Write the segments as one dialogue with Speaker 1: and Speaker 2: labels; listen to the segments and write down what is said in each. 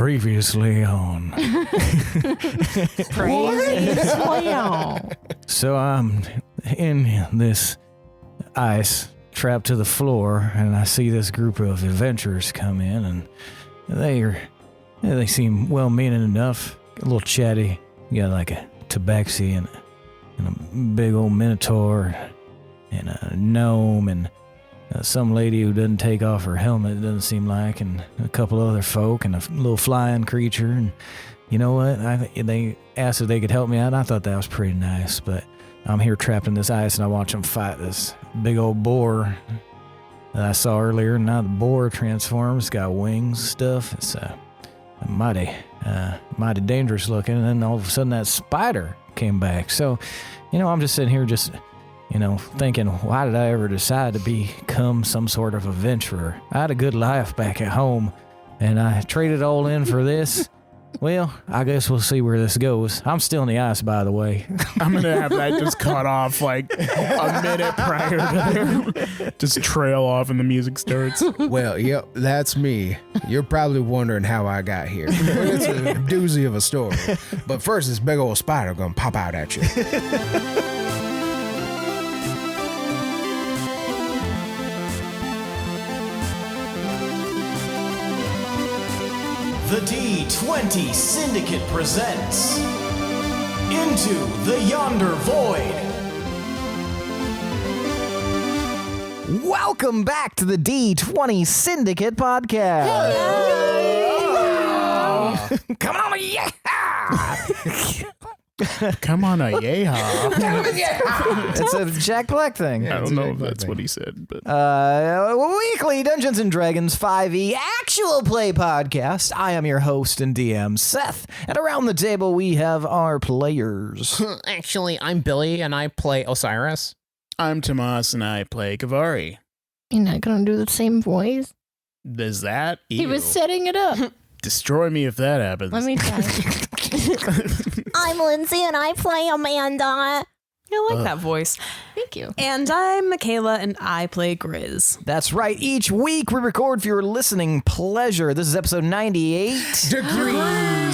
Speaker 1: Previously on. So I'm in this ice trapped to the floor, and I see this group of adventurers come in, and they seem well-meaning enough, a little chatty. You got like a tabaxi and a big old minotaur and a gnome and some lady who doesn't take off her helmet, it doesn't seem like, and a couple other folk and a little flying creature. And you know what? They asked if they could help me out. I thought that was pretty nice, but I'm here trapped in this ice, and I watch them fight this big old boar that I saw earlier. Now the boar transforms, got wings and stuff. It's mighty dangerous looking. And then all of a sudden that spider came back. So, I'm just sitting here thinking, why did I ever decide to become some sort of adventurer? I had a good life back at home, and I traded all in for this. Well, I guess we'll see where this goes. I'm still in the ice, by the way.
Speaker 2: I'm going to have that just cut off like a minute prior to there. Just trail off and the music starts.
Speaker 3: Well, yep, that's me. You're probably wondering how I got here. It's a doozy of a story. But first, this big old spider going to pop out at you.
Speaker 4: The D20 Syndicate presents Into the Yonder Void.
Speaker 1: Welcome back to the D20 Syndicate podcast. Come on, yeah!
Speaker 2: Come on, yeehaw.
Speaker 1: It's a Jack Black thing.
Speaker 2: I don't know if that's what he said, but
Speaker 1: weekly Dungeons and Dragons 5e actual play podcast. I am your host and DM, Seth, and around the table we have our players.
Speaker 5: Actually, I'm Billy, and I play Osiris.
Speaker 2: I'm Tomas, and I play Kavari.
Speaker 6: You're not gonna do the same voice?
Speaker 2: Does that?
Speaker 6: He was setting it up.
Speaker 2: Destroy me if that happens.
Speaker 6: Let me try.
Speaker 7: I'm Lindsey, and I play Amanda.
Speaker 8: I like that voice.
Speaker 6: Thank you.
Speaker 8: And I'm Michaela, and I play Grizz.
Speaker 1: That's right. Each week we record for your listening pleasure. This is episode 98.
Speaker 3: Degrees.
Speaker 1: Wow.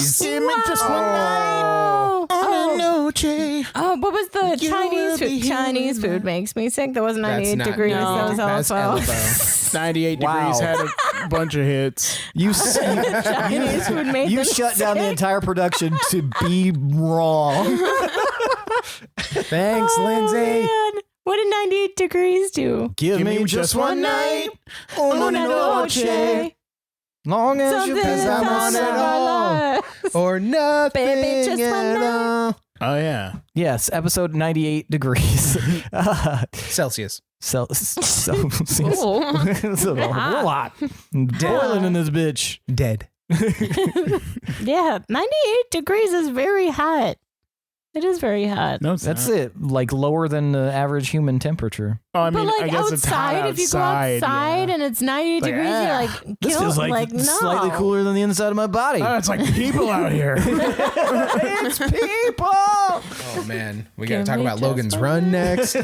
Speaker 1: Just one night.
Speaker 6: Oh, what was the Chinese food? Chinese food makes me sick. That wasn't 98 degrees. That was also
Speaker 2: 98 degrees had a bunch of hits.
Speaker 6: Chinese food made
Speaker 1: You
Speaker 6: them
Speaker 1: shut down the
Speaker 6: sick.
Speaker 1: entire production to be wrong.
Speaker 3: Thanks, Lindsay.
Speaker 6: Man. What did 98 degrees do?
Speaker 1: Give me just one night. Una noche. Long as you
Speaker 6: Something
Speaker 1: piss, I'm on it all.
Speaker 3: Or nothing
Speaker 6: Baby, just one
Speaker 3: at all.
Speaker 2: Oh, yeah.
Speaker 1: Yes, episode 98 degrees.
Speaker 3: Celsius.
Speaker 1: Celsius.
Speaker 6: Ooh.
Speaker 1: It's a lot. Boiling in this bitch.
Speaker 3: Dead.
Speaker 6: Yeah, 98 degrees is very hot. It is very hot.
Speaker 2: No, it's
Speaker 1: That's
Speaker 2: not.
Speaker 1: it. Like lower than the average human temperature.
Speaker 2: Oh, I mean,
Speaker 6: But like
Speaker 2: I guess it's hot
Speaker 6: outside, if you go outside
Speaker 2: yeah.
Speaker 6: and it's 98
Speaker 2: Like,
Speaker 6: degrees, you're like,
Speaker 1: This
Speaker 6: kill,
Speaker 1: feels like
Speaker 6: no.
Speaker 1: slightly cooler than the inside of my body.
Speaker 2: Oh, it's like people out here.
Speaker 1: It's people.
Speaker 3: Oh, man. We got to talk about Logan's Run next.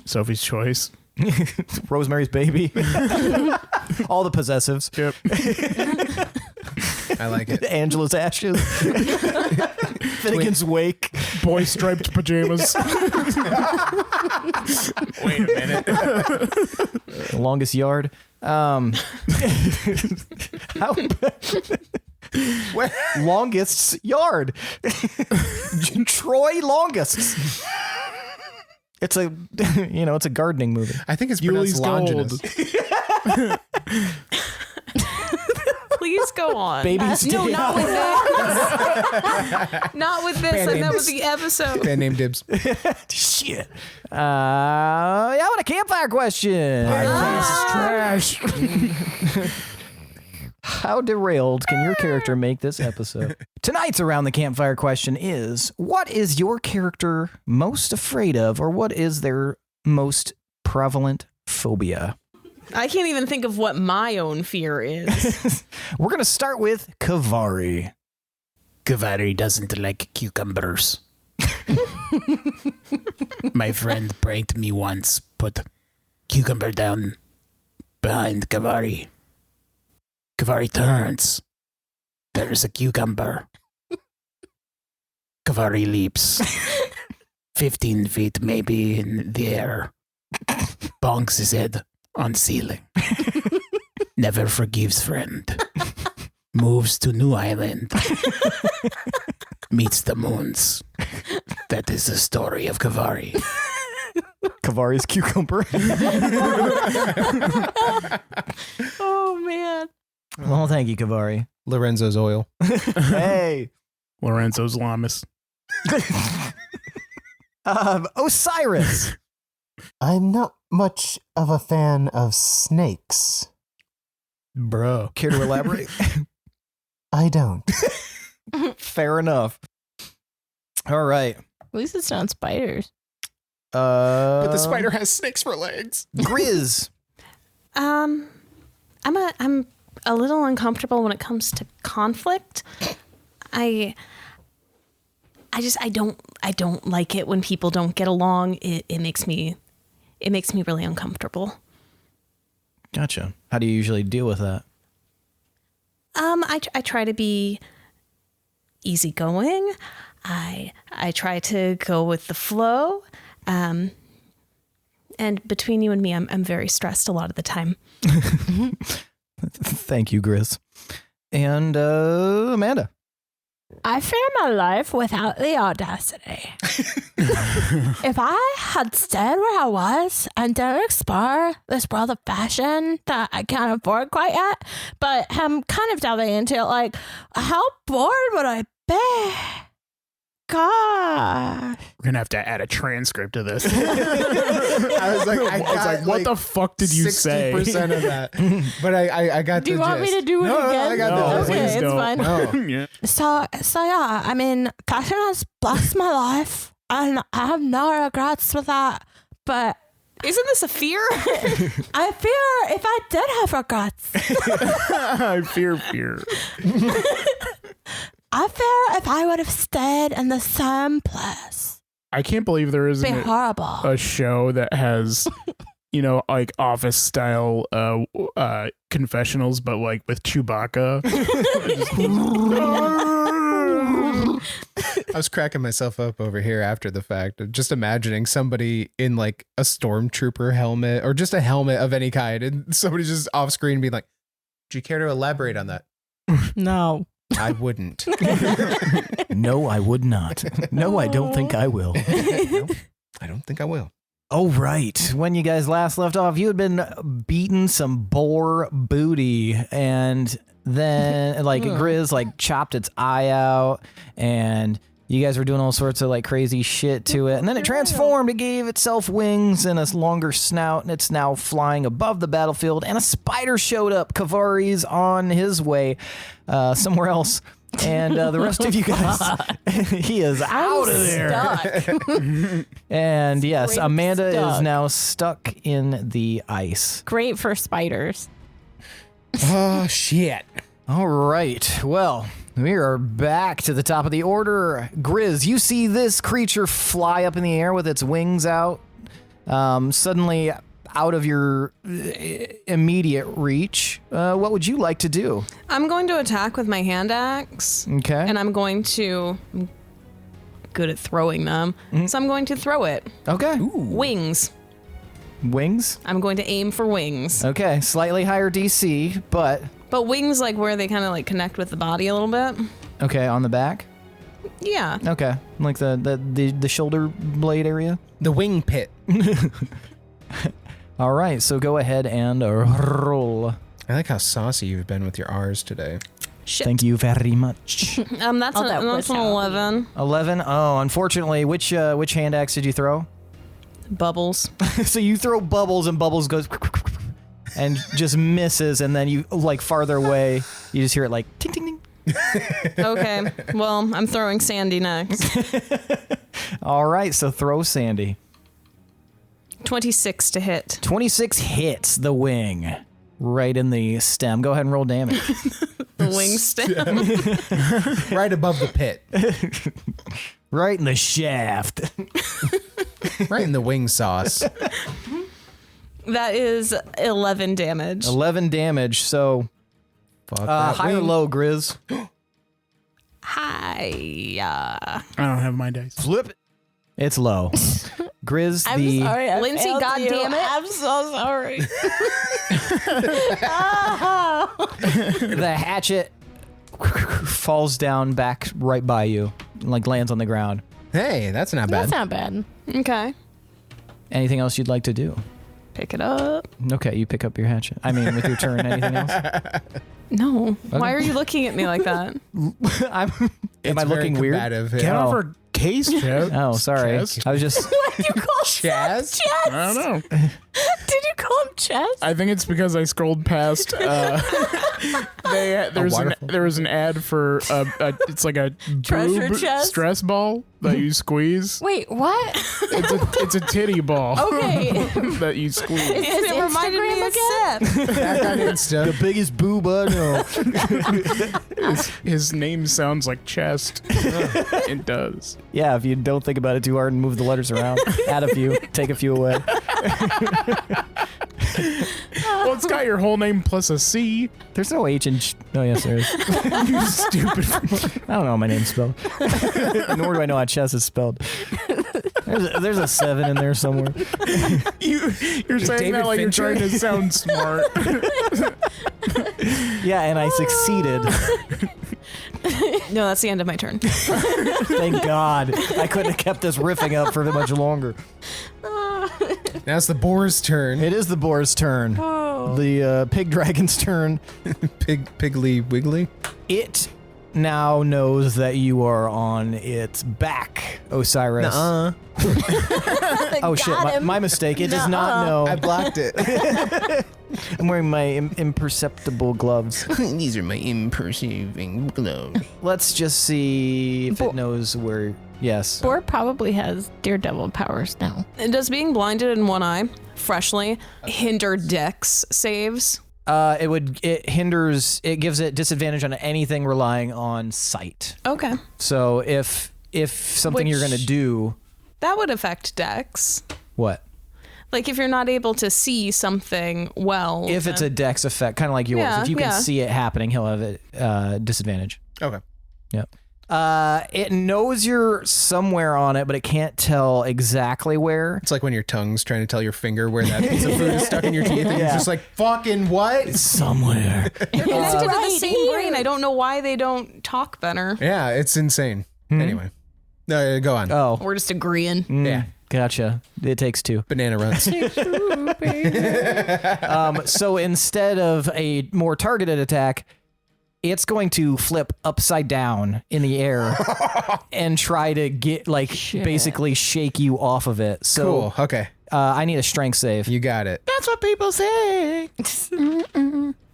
Speaker 2: Sophie's Choice.
Speaker 1: Rosemary's Baby. All the possessives.
Speaker 2: Yep.
Speaker 3: I like it.
Speaker 1: Angela's Ashes. Finnegan's Wake.
Speaker 2: Boy striped pajamas.
Speaker 3: Wait a minute.
Speaker 1: The Longest Yard. Longest Yard. Troy Longists. It's a, it's a gardening movie.
Speaker 3: I think it's pronounced
Speaker 2: Yuli's
Speaker 3: Longinus.
Speaker 8: Please go on.
Speaker 1: Baby's
Speaker 8: No,
Speaker 1: Day.
Speaker 8: not with this. Not with this.
Speaker 3: Band
Speaker 8: And that
Speaker 3: names.
Speaker 8: was the episode.
Speaker 3: Band name dibs.
Speaker 1: Shit. Yeah, what a campfire question.
Speaker 2: Trash.
Speaker 1: How derailed can your character make this episode? Tonight's Around the Campfire question is, what is your character most afraid of, or what is their most prevalent phobia?
Speaker 8: I can't even think of what my own fear is.
Speaker 1: We're going to start with Kavari.
Speaker 5: Kavari doesn't like cucumbers. My friend pranked me once, put cucumber down behind Kavari. Kavari turns There's a cucumber. Kavari leaps 15 feet maybe in the air. Bonks his head on ceiling. Never forgives friend. Moves to new island. Meets the moons. That is the story of Kavari.
Speaker 1: Kavari's cucumber.
Speaker 8: Oh, man.
Speaker 1: Well, thank you, Kavari.
Speaker 3: Lorenzo's oil.
Speaker 1: Hey.
Speaker 2: Lorenzo's Lamas.
Speaker 1: Osiris.
Speaker 9: I'm not much of a fan of snakes.
Speaker 2: Bro.
Speaker 1: Care to elaborate?
Speaker 9: I don't.
Speaker 1: Fair enough. All right.
Speaker 6: At least it's not spiders.
Speaker 2: But the spider has snakes for legs.
Speaker 1: Grizz.
Speaker 8: I'm a little uncomfortable when it comes to conflict. I don't like it when people don't get along. It makes me really uncomfortable.
Speaker 1: Gotcha. How do you usually deal with that?
Speaker 8: I try to be easygoing. I try to go with the flow. And between you and me, I'm very stressed a lot of the time.
Speaker 1: Thank you, Grizz. And Amanda.
Speaker 6: I fear my life without the audacity. If I had stayed where I was and didn't explore this world of fashion that I can't afford quite yet, but I'm kind of delving into it, like, how bored would I be? Gosh.
Speaker 2: We're going to have to add a transcript to this.
Speaker 3: I was like,
Speaker 2: what the fuck did you say?
Speaker 3: 60% of that. But I got
Speaker 6: Do you
Speaker 3: the
Speaker 6: want
Speaker 3: gist.
Speaker 6: me to do it again?
Speaker 3: I got the
Speaker 6: Okay,
Speaker 3: gist.
Speaker 6: it's
Speaker 2: don't.
Speaker 6: fine.
Speaker 3: No.
Speaker 2: Yeah.
Speaker 6: So yeah, I mean, fashion has blessed my life, and I have no regrets with that. But
Speaker 8: Isn't this a fear?
Speaker 6: I fear if I did have regrets,
Speaker 2: I fear.
Speaker 6: I fear if I would have stayed in the same place,
Speaker 2: I can't believe there
Speaker 6: it'd be
Speaker 2: isn't
Speaker 6: horrible.
Speaker 2: a show that has, like office style confessionals, but like with Chewbacca.
Speaker 3: I was cracking myself up over here after the fact, just imagining somebody in like a stormtrooper helmet or just a helmet of any kind, and somebody just off screen being like, "Do you care to elaborate on that?"
Speaker 6: No.
Speaker 3: I wouldn't.
Speaker 1: No, I would not. No, I don't think I will.
Speaker 3: No, I don't think I will.
Speaker 1: Oh, right. When you guys last left off, you had been beating some boar booty, and then Grizz chopped its eye out, and you guys were doing all sorts of like crazy shit to it, and then it transformed. It gave itself wings and a longer snout, and it's now flying above the battlefield, and a spider showed up. Kavari's on his way somewhere else. And the rest of you guys, he is out of there.
Speaker 6: Stuck.
Speaker 1: And yes,
Speaker 6: Straight
Speaker 1: Amanda
Speaker 6: stuck.
Speaker 1: is now stuck in the ice.
Speaker 6: Great for spiders.
Speaker 3: Oh shit!
Speaker 1: All right. Well, we are back to the top of the order. Grizz, you see this creature fly up in the air with its wings out. Suddenly out of your immediate reach. What would you like to do?
Speaker 8: I'm going to attack with my hand axe.
Speaker 1: Okay.
Speaker 8: And I'm good at throwing them. So I'm going to throw it.
Speaker 1: Okay.
Speaker 8: Wings.
Speaker 1: Wings?
Speaker 8: I'm going to aim for wings.
Speaker 1: Okay. Slightly higher DC, but...
Speaker 8: But wings, like where they kind of like connect with the body a little bit.
Speaker 1: Okay, on the back?
Speaker 8: Yeah.
Speaker 1: Okay. Like the shoulder blade area?
Speaker 3: The wing pit.
Speaker 1: All right, so go ahead and roll.
Speaker 3: I like how saucy you've been with your R's today.
Speaker 8: Shit.
Speaker 1: Thank you very much.
Speaker 8: That's
Speaker 6: was
Speaker 8: an
Speaker 6: how
Speaker 8: 11.
Speaker 1: 11? Oh, unfortunately, which hand axe did you throw?
Speaker 8: Bubbles.
Speaker 1: So you throw bubbles, and bubbles goes and just misses, and then you, like, farther away, you just hear it like, ting, ting, ting.
Speaker 8: Okay. Well, I'm throwing Sandy next.
Speaker 1: All right, so throw Sandy.
Speaker 8: 26 to hit.
Speaker 1: 26 hits the wing. Right in the stem. Go ahead and roll damage.
Speaker 8: The wing stem.
Speaker 3: Right above the pit.
Speaker 1: Right in the shaft.
Speaker 3: Right in the wing sauce.
Speaker 8: That is 11 damage.
Speaker 1: 11 damage, so
Speaker 3: Fuck that
Speaker 1: high or
Speaker 3: wing.
Speaker 1: low, Grizz?
Speaker 8: Hi.
Speaker 2: I don't have my dice.
Speaker 1: Flip it. It's low. Grizz,
Speaker 6: I'm
Speaker 1: the
Speaker 6: sorry. I
Speaker 8: Lindsey,
Speaker 6: failed you.
Speaker 8: goddammit.
Speaker 6: I'm so sorry.
Speaker 1: the hatchet falls down back right by you, like lands on the ground.
Speaker 3: Hey, that's not bad.
Speaker 6: That's not bad.
Speaker 8: Okay.
Speaker 1: Anything else you'd like to do?
Speaker 8: Pick it up.
Speaker 1: Okay, you pick up your hatchet. I mean, with your turn, anything else?
Speaker 8: No. Why are you looking at me like that?
Speaker 1: Am I
Speaker 3: It's very
Speaker 1: looking weird?
Speaker 3: combative,
Speaker 2: Get
Speaker 3: yeah.
Speaker 2: off her case, Chaz.
Speaker 1: Oh, sorry.
Speaker 2: Chaz?
Speaker 1: I was just.
Speaker 6: What do you call
Speaker 3: Chaz?
Speaker 6: Chaz?
Speaker 2: I don't know.
Speaker 6: Did you call him Chaz?
Speaker 2: I think it's because I scrolled past. There was an ad for it's like a
Speaker 6: Treasure
Speaker 2: boob
Speaker 6: chest?
Speaker 2: stress ball that you squeeze.
Speaker 6: Wait, what?
Speaker 2: It's a titty ball
Speaker 6: Okay.
Speaker 2: that you squeeze.
Speaker 6: Is his
Speaker 8: It reminded me
Speaker 6: Instagram
Speaker 8: of
Speaker 6: again?
Speaker 8: Seth.
Speaker 3: Back on Insta.
Speaker 1: biggest boob I know.
Speaker 2: His name sounds like chest. It does.
Speaker 1: Yeah, if you don't think about it too hard and move the letters around, add a few, take a few away.
Speaker 2: Well, it's got your whole name plus a C.
Speaker 1: There's no H in. Oh, yes, there is.
Speaker 2: You stupid.
Speaker 1: I don't know how my name's spelled. Nor do I know how chess is spelled. There's a 7 in there somewhere.
Speaker 2: You're saying
Speaker 3: David
Speaker 2: that like
Speaker 3: Fincher?
Speaker 2: you're trying to sound smart.
Speaker 1: Yeah, and I succeeded.
Speaker 8: No, that's the end of my turn.
Speaker 1: Thank God. I couldn't have kept this riffing up for much longer.
Speaker 3: Now it's the boar's turn.
Speaker 1: It is the boar's turn. The pig dragon's turn.
Speaker 3: Piggly Wiggly.
Speaker 1: It now knows that you are on its back, Osiris.
Speaker 3: Nuh-uh.
Speaker 1: Oh shit, my mistake. It does not know.
Speaker 3: I blocked it.
Speaker 1: I'm wearing my imperceptible gloves.
Speaker 3: These are my imperceiving gloves.
Speaker 1: Let's just see if it knows where. Yes.
Speaker 6: Boar probably has daredevil powers now.
Speaker 8: Does being blinded in one eye freshly hinder dex saves?
Speaker 1: It gives it disadvantage on anything relying on sight.
Speaker 8: Okay.
Speaker 1: So if something you're gonna do,
Speaker 8: That would affect dex.
Speaker 1: what?
Speaker 8: Like if you're not able to see something well.
Speaker 1: If it's a dex effect, kind of like yours.
Speaker 8: Yeah,
Speaker 1: If you can
Speaker 8: yeah.
Speaker 1: see it happening, he'll have it disadvantage.
Speaker 3: Okay.
Speaker 1: Yep. It knows you're somewhere on it, but it can't tell exactly where.
Speaker 3: It's like when your tongue's trying to tell your finger where that piece of food is stuck in your teeth, and you're
Speaker 1: Yeah.
Speaker 3: just like, fucking what?
Speaker 1: Somewhere.
Speaker 8: connected to the
Speaker 6: right
Speaker 8: same
Speaker 6: here.
Speaker 8: brain. I don't know why they don't talk better.
Speaker 3: Yeah, it's insane. Anyway. No, go on.
Speaker 1: Oh.
Speaker 8: We're just agreeing.
Speaker 3: Yeah.
Speaker 1: Gotcha. It takes 2.
Speaker 3: Banana runs.
Speaker 1: So instead of a more targeted attack, it's going to flip upside down in the air and try to get, basically shake you off of it. So
Speaker 3: Cool. Okay.
Speaker 1: I need a strength save.
Speaker 3: You got it.
Speaker 1: That's what people say.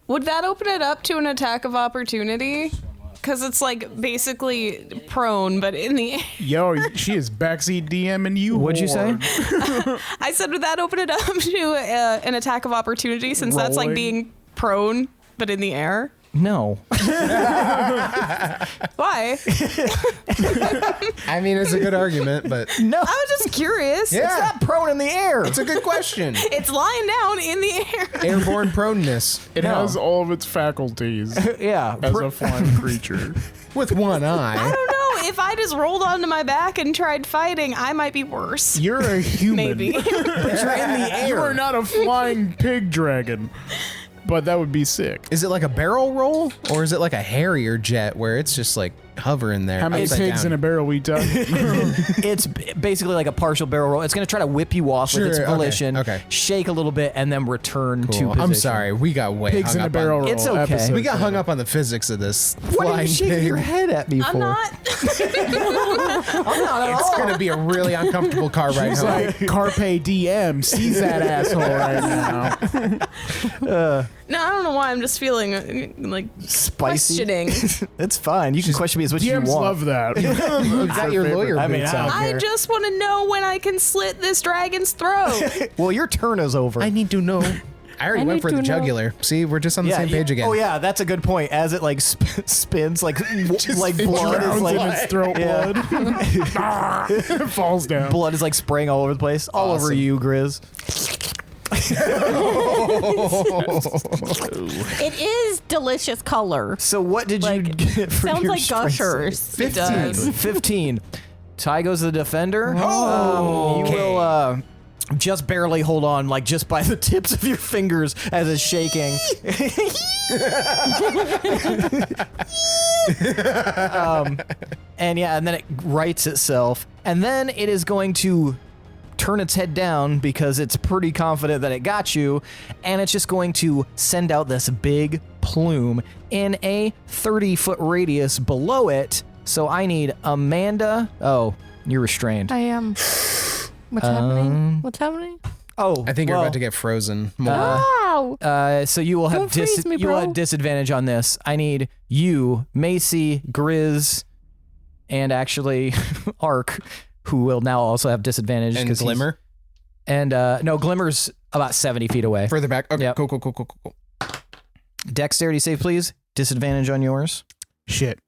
Speaker 8: Would that open it up to an attack of opportunity? Because it's like basically prone, but in the air.
Speaker 2: Yo, she is backseat DMing you.
Speaker 1: What'd you say?
Speaker 2: whore.
Speaker 8: I said, would that open it up to an attack of opportunity since that's like
Speaker 2: Rolling.
Speaker 8: being prone, but in the air?
Speaker 1: No.
Speaker 8: Why?
Speaker 3: I mean, it's a good argument, but
Speaker 1: No.
Speaker 8: I was just curious.
Speaker 3: Yeah.
Speaker 1: It's not prone in the air.
Speaker 3: it's a good question.
Speaker 8: It's lying down in the air.
Speaker 3: Airborne proneness
Speaker 2: It
Speaker 1: No.
Speaker 2: has all of its faculties
Speaker 1: Yeah.
Speaker 2: as a flying creature.
Speaker 3: with one
Speaker 8: I
Speaker 3: eye.
Speaker 8: don't know. If I just rolled onto my back and tried fighting, I might be worse.
Speaker 2: You're a human.
Speaker 8: Maybe.
Speaker 1: But you're in the air.
Speaker 2: You are not a flying pig dragon. But that would be sick.
Speaker 3: Is it like a barrel roll, or is it like a Harrier jet where it's just like hovering there?
Speaker 2: How many
Speaker 3: upside
Speaker 2: pigs
Speaker 3: down?
Speaker 2: in a barrel we talking?
Speaker 1: It's basically like a partial barrel roll. It's going to try to whip you off with its
Speaker 3: Sure, okay,
Speaker 1: volition,
Speaker 3: okay.
Speaker 1: shake a little bit, and then return to
Speaker 3: Cool.
Speaker 1: position.
Speaker 3: I'm sorry, we got way
Speaker 2: Pigs
Speaker 3: hung
Speaker 2: in a
Speaker 3: up
Speaker 2: barrel
Speaker 3: on,
Speaker 2: roll.
Speaker 1: It's okay.
Speaker 2: episode.
Speaker 3: We got hung up on the physics of this
Speaker 1: What are
Speaker 3: flying
Speaker 1: you shaking
Speaker 3: pig.
Speaker 1: your head at me
Speaker 8: I'm
Speaker 1: for?
Speaker 8: not.
Speaker 3: It's gonna be a really uncomfortable car ride
Speaker 2: She's
Speaker 3: home.
Speaker 2: like, Carpe Diem, seize that asshole right now.
Speaker 8: No, I don't know why. I'm just feeling like
Speaker 1: Spicy.
Speaker 8: questioning.
Speaker 1: It's fine. You can question me as much as you
Speaker 2: DMs
Speaker 1: want.
Speaker 2: love that.
Speaker 3: You got your lawyer
Speaker 1: I mean,
Speaker 3: boots
Speaker 1: I
Speaker 3: out
Speaker 1: don't
Speaker 8: I
Speaker 3: here.
Speaker 8: just want to know when I can slit this dragon's throat.
Speaker 1: Well, your turn is over.
Speaker 3: I need to know. I already went for the jugular. See, we're just on the same page again.
Speaker 1: Oh yeah, that's a good point. As it like spins, like like blood is
Speaker 2: Drowns
Speaker 1: like
Speaker 2: in its throat
Speaker 1: Yeah.
Speaker 2: blood. Falls down.
Speaker 1: blood is like spraying all over the place, all over
Speaker 3: Awesome.
Speaker 1: you, Grizz.
Speaker 6: It is delicious color.
Speaker 1: So what did you get for
Speaker 6: Sounds
Speaker 1: your
Speaker 6: like
Speaker 1: strength
Speaker 6: gushers.
Speaker 1: save?
Speaker 6: It does.
Speaker 1: 15. Ty goes the defender.
Speaker 3: Oh,
Speaker 1: you will just barely hold on, like just by the tips of your fingers as it's shaking. And then it rights itself, and then it is going to turn its head down because it's pretty confident that it got you, and it's just going to send out this big plume in a 30-foot radius below it. So I need Amanda. Oh, you're restrained.
Speaker 6: I am. What's happening? What's happening?
Speaker 1: Oh,
Speaker 3: I think you're about to get frozen more.
Speaker 6: Wow.
Speaker 1: So you will have
Speaker 6: Don't freeze me,
Speaker 1: you will
Speaker 6: bro.
Speaker 1: have disadvantage on this. I need you, Macy, Grizz, and actually Ark, who will now also have disadvantage.
Speaker 3: And
Speaker 1: 'cause
Speaker 3: Glimmer?
Speaker 1: And no, Glimmer's about 70 feet away.
Speaker 3: Further back. Okay,
Speaker 1: Yep.
Speaker 3: cool.
Speaker 1: Dexterity save, please. Disadvantage on yours.
Speaker 2: Shit.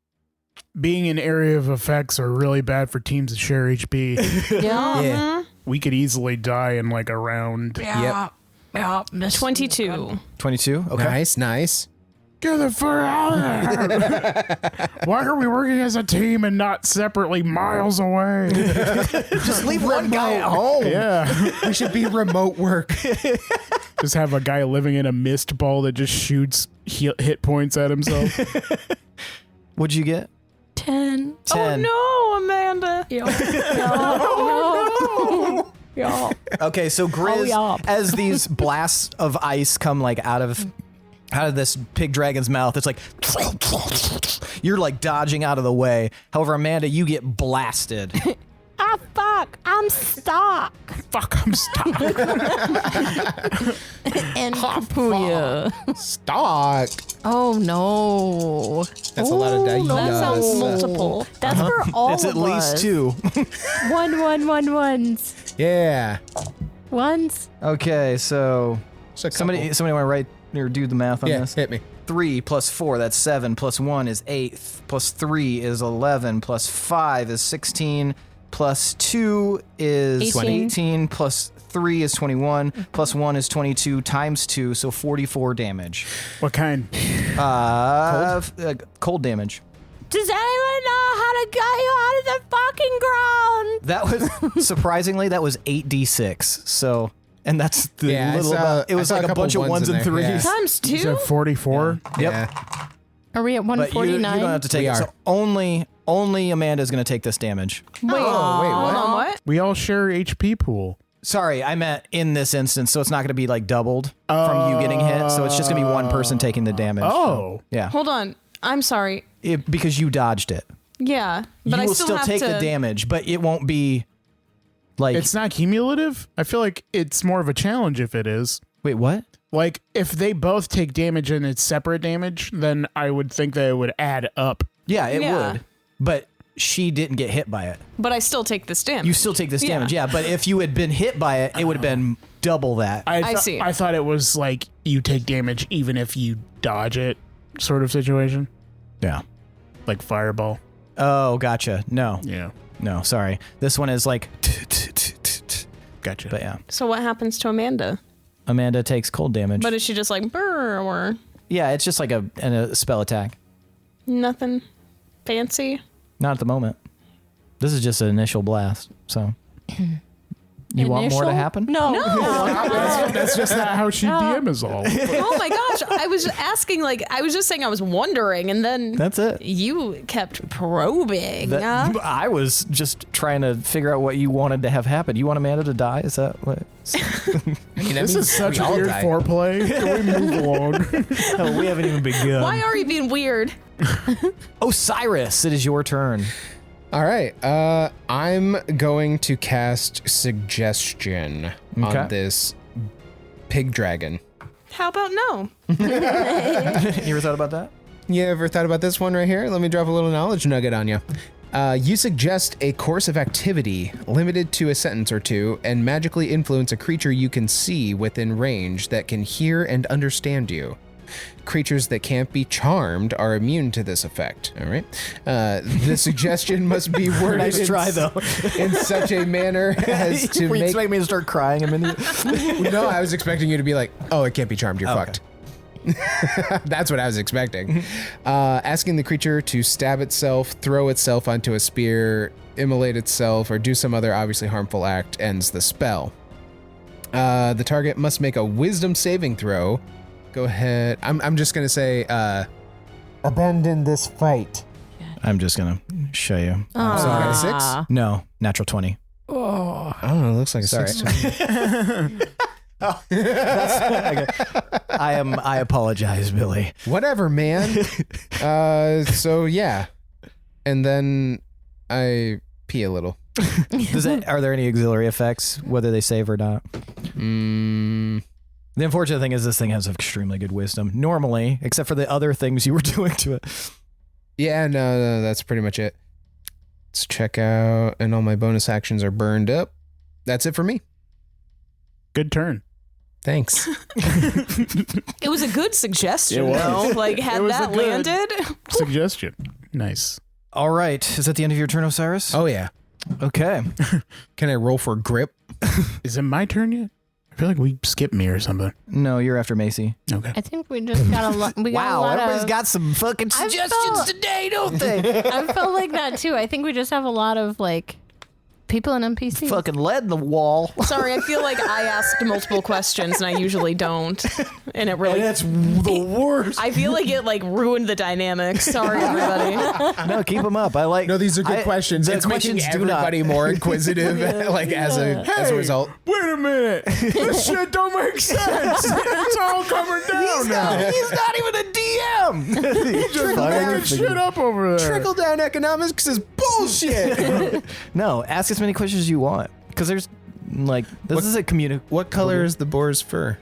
Speaker 2: Being an area of effects are really bad for teams that share HP.
Speaker 6: Yeah.
Speaker 3: Yeah.
Speaker 2: We could easily die in like a round.
Speaker 6: Yeah.
Speaker 8: 22.
Speaker 1: 22. Okay.
Speaker 3: Nice.
Speaker 2: Get the fuck out of there! Why are we working as a team and not separately miles away?
Speaker 1: Just leave one guy at home.
Speaker 2: Yeah.
Speaker 3: We should be remote work.
Speaker 2: Just have a guy living in a mist ball that just shoots hit points at himself.
Speaker 1: What'd you get?
Speaker 6: 10.
Speaker 1: 10.
Speaker 8: Oh no, Amanda.
Speaker 6: No. Yeah.
Speaker 1: Okay, so Grizz,
Speaker 6: yeah.
Speaker 1: as these blasts of ice come like out of this pig dragon's mouth, it's like you're like dodging out of the way. However, Amanda, you get blasted.
Speaker 6: Ah, fuck. I'm stuck.
Speaker 2: Fuck, I'm stuck.
Speaker 6: And Kapuya.
Speaker 3: Stock.
Speaker 6: Oh, no.
Speaker 3: That's a lot of dice.
Speaker 8: That sounds multiple.
Speaker 6: That's for all
Speaker 1: It's at
Speaker 6: of
Speaker 1: least
Speaker 6: us.
Speaker 1: 2.
Speaker 6: Ones.
Speaker 3: Yeah.
Speaker 6: Ones.
Speaker 1: Okay, so
Speaker 3: So
Speaker 1: somebody want to write or do the math on
Speaker 3: Yeah,
Speaker 1: this?
Speaker 3: hit me.
Speaker 1: 3 plus 4, that's 7, plus 1 is 8, plus 3 is 11, plus 5 is 16, plus 2 is 18, plus 3 is 21, plus 1 is 22, times 2, so 44 damage.
Speaker 2: What kind?
Speaker 1: Cold damage.
Speaker 6: Does anyone know how to get you out of the fucking ground?
Speaker 1: That was, surprisingly, that was 8d6, so... And that's the
Speaker 3: Yeah,
Speaker 1: it was
Speaker 3: I saw
Speaker 1: like a
Speaker 3: couple
Speaker 1: bunch of ones
Speaker 3: in
Speaker 1: and
Speaker 3: there,
Speaker 1: threes.
Speaker 3: yeah.
Speaker 8: Times
Speaker 2: You
Speaker 8: 2?
Speaker 2: said 44?
Speaker 1: Yep.
Speaker 3: Yeah.
Speaker 6: Are we at
Speaker 1: But you
Speaker 6: 149?
Speaker 1: don't have to take
Speaker 3: We
Speaker 1: it.
Speaker 3: are.
Speaker 1: So only Amanda's going to take this damage.
Speaker 6: Wait.
Speaker 3: wait, what?
Speaker 8: Hold on, what?
Speaker 2: We all share HP pool.
Speaker 1: Sorry, I meant in this instance, so it's not going to be like doubled from you getting hit. So it's just going to be one person taking the damage.
Speaker 2: Oh.
Speaker 1: Yeah.
Speaker 8: Hold on. I'm sorry.
Speaker 1: Because you dodged it.
Speaker 8: Yeah, but
Speaker 1: you
Speaker 8: I
Speaker 1: will
Speaker 8: still have
Speaker 1: take
Speaker 8: to
Speaker 1: the damage, but it won't be like...
Speaker 2: It's not cumulative? I feel like it's more of a challenge if it is.
Speaker 1: Wait, what?
Speaker 2: Like, if they both take damage and it's separate damage, then I would think that it would add up.
Speaker 1: Yeah, it
Speaker 8: Yeah.
Speaker 1: would. But she didn't get hit by it.
Speaker 8: But I still take this damage.
Speaker 1: You still take this
Speaker 8: Yeah.
Speaker 1: damage, yeah. But if you had been hit by it, it would have been double that.
Speaker 8: I see.
Speaker 2: I thought it was like you take damage even if you dodge it sort of situation.
Speaker 1: Yeah.
Speaker 2: Like fireball.
Speaker 1: Oh, gotcha. No,
Speaker 2: Yeah.
Speaker 1: no, sorry. This one is like...
Speaker 2: Gotcha.
Speaker 1: But yeah.
Speaker 8: So what happens to Amanda?
Speaker 1: Amanda takes cold damage.
Speaker 8: But is she just like brr or
Speaker 1: Yeah, it's just like a spell attack.
Speaker 8: nothing fancy?
Speaker 1: Not at the moment. This is just an initial blast, so... You want more to happen?
Speaker 6: No.
Speaker 2: That's just not how she DM is all.
Speaker 8: Oh my gosh! I was asking, like, I was just saying, I was wondering, and then
Speaker 1: That's it.
Speaker 8: you kept probing.
Speaker 1: I was just trying to figure out what you wanted to have happen. You want Amanda to die? Is that what?
Speaker 3: I mean, that
Speaker 2: This
Speaker 3: means
Speaker 2: is such
Speaker 3: we
Speaker 2: a
Speaker 3: all
Speaker 2: weird
Speaker 3: die.
Speaker 2: foreplay. Can we move along?
Speaker 1: Oh, we haven't even begun.
Speaker 8: Why are you being weird?
Speaker 1: Osiris, it is your turn.
Speaker 3: All right. I'm going to cast Suggestion
Speaker 1: Okay.
Speaker 3: on this pig dragon.
Speaker 8: How about no?
Speaker 1: You ever thought about that?
Speaker 3: You ever thought about this one right here? Let me drop a little knowledge nugget on you. You suggest a course of activity limited to a sentence or two and magically influence a creature you can see within range that can hear and understand you. Creatures that can't be charmed are immune to this effect. All right. The suggestion must be worded
Speaker 1: Nice try, though.
Speaker 3: in such a manner as to
Speaker 1: Were you
Speaker 3: make...
Speaker 1: expecting me to start crying immediately?
Speaker 3: No, I was expecting you to be like, oh, it can't be charmed. You're fucked. That's what I was expecting. Asking the creature to stab itself, throw itself onto a spear, immolate itself, or do some other obviously harmful act ends the spell. The target must make a wisdom saving throw. Go ahead. I'm just going to say...
Speaker 9: Abandon this fight.
Speaker 1: I'm just going to show you.
Speaker 3: Sorry, 6?
Speaker 1: No, natural 20.
Speaker 3: Oh, it looks like a
Speaker 1: Sorry.
Speaker 3: 6 to me.
Speaker 1: I apologize, Billy.
Speaker 3: Whatever, man. So, yeah. And then I pee a little.
Speaker 1: Are there any auxiliary effects, whether they save or not? The unfortunate thing is this thing has extremely good wisdom. Normally, except for the other things you were doing to it.
Speaker 3: Yeah, no, that's pretty much it. Let's check out, and all my bonus actions are burned up. That's it for me.
Speaker 2: Good turn.
Speaker 3: Thanks.
Speaker 8: It was a good suggestion,
Speaker 2: It was.
Speaker 8: though. Like, had
Speaker 2: It was
Speaker 8: that
Speaker 2: a good-
Speaker 8: landed,
Speaker 2: Suggestion. Nice.
Speaker 1: All right. Is that the end of your turn, Osiris?
Speaker 3: Oh, yeah.
Speaker 1: Okay.
Speaker 3: Can I roll for grip?
Speaker 2: Is it my turn yet? I feel like we skipped me or something.
Speaker 1: No, you're after Macy.
Speaker 2: Okay.
Speaker 6: I think we just got a lot. We got a lot
Speaker 1: everybody's
Speaker 6: of.
Speaker 1: got some fucking
Speaker 6: I
Speaker 1: suggestions
Speaker 6: felt-
Speaker 1: today, don't they?
Speaker 6: I felt like that too. I think we just have a lot of like people in NPCs.
Speaker 1: Fucking lead in the wall.
Speaker 8: sorry, I feel like I asked multiple questions and I usually don't. And it really...
Speaker 1: That's the worst.
Speaker 8: I feel like it like ruined the dynamic. Sorry, everybody.
Speaker 1: No, keep them up. I like.
Speaker 3: No, these are good questions.
Speaker 1: the
Speaker 3: It's making
Speaker 1: questions do not-
Speaker 3: everybody more inquisitive, like as a result.
Speaker 2: Wait a minute. This shit don't make sense. It's all coming down now.
Speaker 1: He's not even a DM. He's just
Speaker 2: Fucking shit up over there.
Speaker 3: Trickle down economics is bullshit.
Speaker 1: No, ask as many questions as you want. Because there's like this is a community.
Speaker 3: What color is the boar's fur?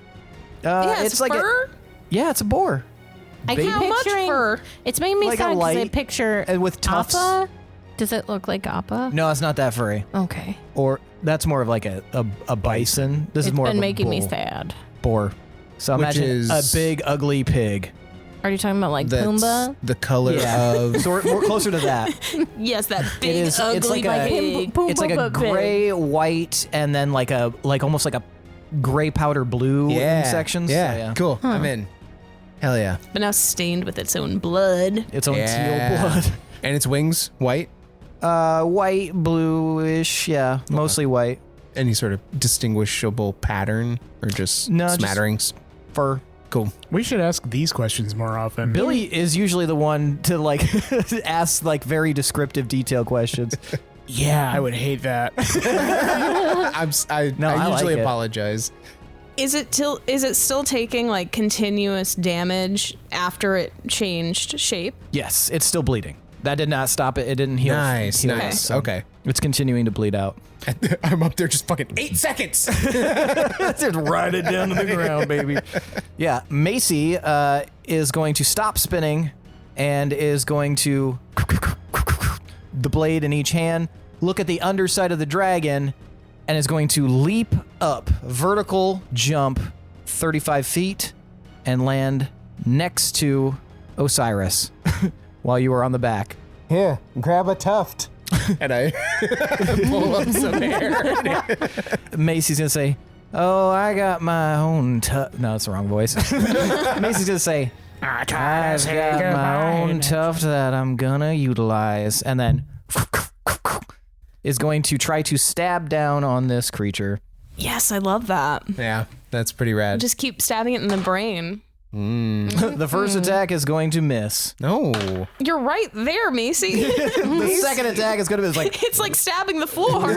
Speaker 8: Yeah,
Speaker 1: it's like
Speaker 8: fur.
Speaker 1: it's a boar.
Speaker 6: I keep
Speaker 8: How much
Speaker 6: picturing.
Speaker 8: fur?
Speaker 6: It's making me
Speaker 1: Like a
Speaker 6: sad because I
Speaker 1: light-
Speaker 6: picture
Speaker 1: and with tufts.
Speaker 6: Appa. Does it look like Appa?
Speaker 1: No, it's not that furry.
Speaker 6: Okay.
Speaker 1: Or that's more of like a bison. This
Speaker 6: It's
Speaker 1: is more
Speaker 6: been
Speaker 1: of a
Speaker 6: making me
Speaker 1: bull.
Speaker 6: sad.
Speaker 1: Boar. So
Speaker 3: Which
Speaker 1: imagine
Speaker 3: is-
Speaker 1: a big ugly pig.
Speaker 6: Are you talking about like
Speaker 3: That's
Speaker 6: Pumbaa?
Speaker 3: the color of...
Speaker 1: So we're more closer to that.
Speaker 8: Yes, that big,
Speaker 1: It's
Speaker 8: ugly
Speaker 1: like a
Speaker 8: pig.
Speaker 1: it's like a gray, white, and then like almost like a gray powder blue in sections.
Speaker 3: Yeah,
Speaker 1: So,
Speaker 3: cool. I'm in. Hell yeah.
Speaker 8: But now stained with its own blood.
Speaker 1: Its own
Speaker 3: Yeah.
Speaker 1: teal blood.
Speaker 3: And its wings, white?
Speaker 1: White, bluish, yeah, mostly white.
Speaker 3: Any sort of distinguishable pattern or just
Speaker 1: No, just-
Speaker 3: smatterings?
Speaker 1: Fur.
Speaker 3: Cool.
Speaker 2: We should ask these questions more often.
Speaker 1: Billy is usually the one to like ask like very descriptive, detailed questions.
Speaker 2: Yeah, I would hate that.
Speaker 3: I
Speaker 1: I
Speaker 3: usually
Speaker 1: like it.
Speaker 3: apologize.
Speaker 8: Is it still taking like continuous damage after it changed shape?
Speaker 1: Yes, it's still bleeding. That did not stop it. It didn't heal.
Speaker 3: Nice,
Speaker 1: heal
Speaker 3: nice.
Speaker 1: so
Speaker 3: Okay.
Speaker 1: It's continuing to bleed out.
Speaker 3: I'm up there just fucking 8 seconds.
Speaker 1: Just ride it down to the ground, baby. Yeah, Macy is going to stop spinning and is going to the blade in each hand, look at the underside of the dragon, and is going to leap up, vertical jump 35 feet, and land next to Osiris while you are on the back.
Speaker 9: Here, grab a tuft.
Speaker 3: And I pull up some hair.
Speaker 1: Macy's gonna say, "Oh, I got my own tuft." No, it's the wrong voice. Macy's gonna say, "I've got my own tuft that I'm gonna utilize," and then is going to try to stab down on this creature.
Speaker 8: Yes, I love that.
Speaker 3: Yeah, that's pretty rad.
Speaker 8: Just keep stabbing it in the brain.
Speaker 1: The first attack is going to miss.
Speaker 3: No.
Speaker 8: You're right there, Macy.
Speaker 1: The second attack is going to be like,
Speaker 8: It's like stabbing the floor.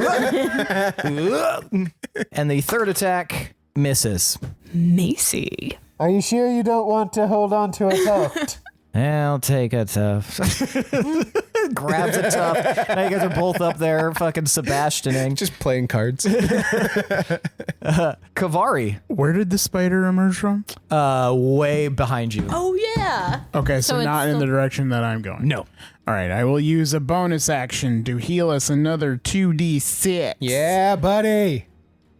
Speaker 1: and the third attack misses.
Speaker 8: Macy.
Speaker 9: Are you sure you don't want to hold on to a tuft?
Speaker 1: I'll take a tuft. Grabs a tuft. Now you guys are both up there fucking Sebastianing.
Speaker 3: Just playing cards.
Speaker 1: Kavari,
Speaker 2: Where did the spider emerge from?
Speaker 1: way behind you.
Speaker 8: Oh, yeah.
Speaker 2: Okay, so
Speaker 6: So it's
Speaker 2: not in
Speaker 6: still-
Speaker 2: the direction that I'm going.
Speaker 1: No.
Speaker 2: All right, I will use a bonus action to heal us another 2d6.
Speaker 3: Yeah, buddy.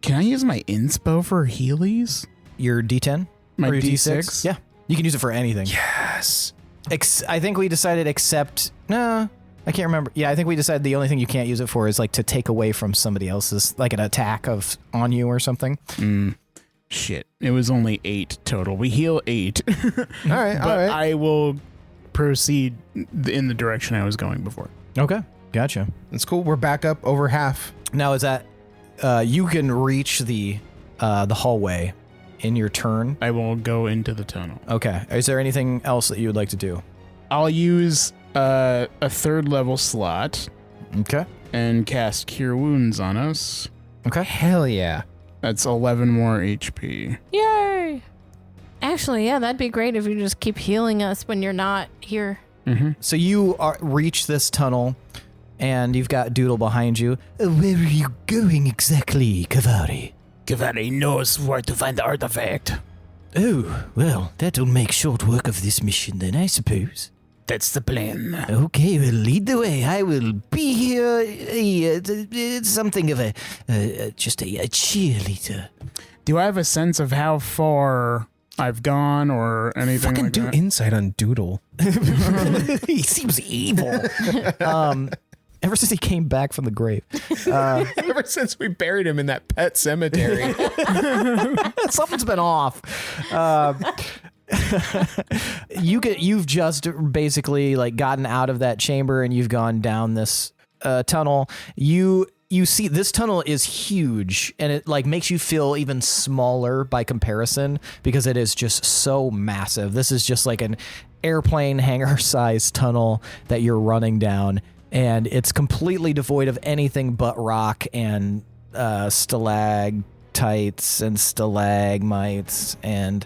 Speaker 2: Can I use my inspo for healies?
Speaker 1: Your D10?
Speaker 2: My
Speaker 1: Or your
Speaker 2: D6?
Speaker 1: Yeah. You can use it for anything.
Speaker 3: Yes.
Speaker 1: I think we decided except... No, I can't remember. Yeah, I think we decided the only thing you can't use it for is like to take away from somebody else's, like an attack on you or something.
Speaker 2: Shit. It was only 8 total. We heal 8.
Speaker 3: All right,
Speaker 2: but I will proceed in the direction I was going before.
Speaker 1: Okay, gotcha.
Speaker 3: That's cool. We're back up over half.
Speaker 1: Now is that you can reach the hallway in your turn?
Speaker 2: I will go into the tunnel.
Speaker 1: Okay. Is there anything else that you would like to do?
Speaker 2: I'll use a 3rd level slot.
Speaker 1: Okay.
Speaker 2: And cast Cure Wounds on us.
Speaker 1: Okay.
Speaker 3: Hell yeah.
Speaker 2: That's 11 more HP.
Speaker 6: Yay! Actually, yeah, that'd be great if you just keep healing us when you're not here.
Speaker 2: Mm-hmm.
Speaker 1: So you reach this tunnel, and you've got Doodle behind you. Where are you going exactly, Kavari?
Speaker 5: Kavari knows where to find the artifact.
Speaker 1: Oh, well, that'll make short work of this mission then, I suppose.
Speaker 5: That's the plan.
Speaker 1: Okay, well, lead the way. I will be here. Something of just a cheerleader.
Speaker 2: Do I have a sense of how far I've gone or anything
Speaker 3: Fucking
Speaker 2: like
Speaker 3: do
Speaker 2: that?
Speaker 3: insight on Doodle.
Speaker 1: He seems evil. Ever since he came back from the grave.
Speaker 3: Ever since we buried him in that pet cemetery.
Speaker 1: Something's been off. You've just basically like gotten out of that chamber and you've gone down this tunnel. You see this tunnel is huge and it like makes you feel even smaller by comparison because it is just so massive. This is just like an airplane hangar sized tunnel that you're running down, and it's completely devoid of anything but rock and stalactites and stalagmites and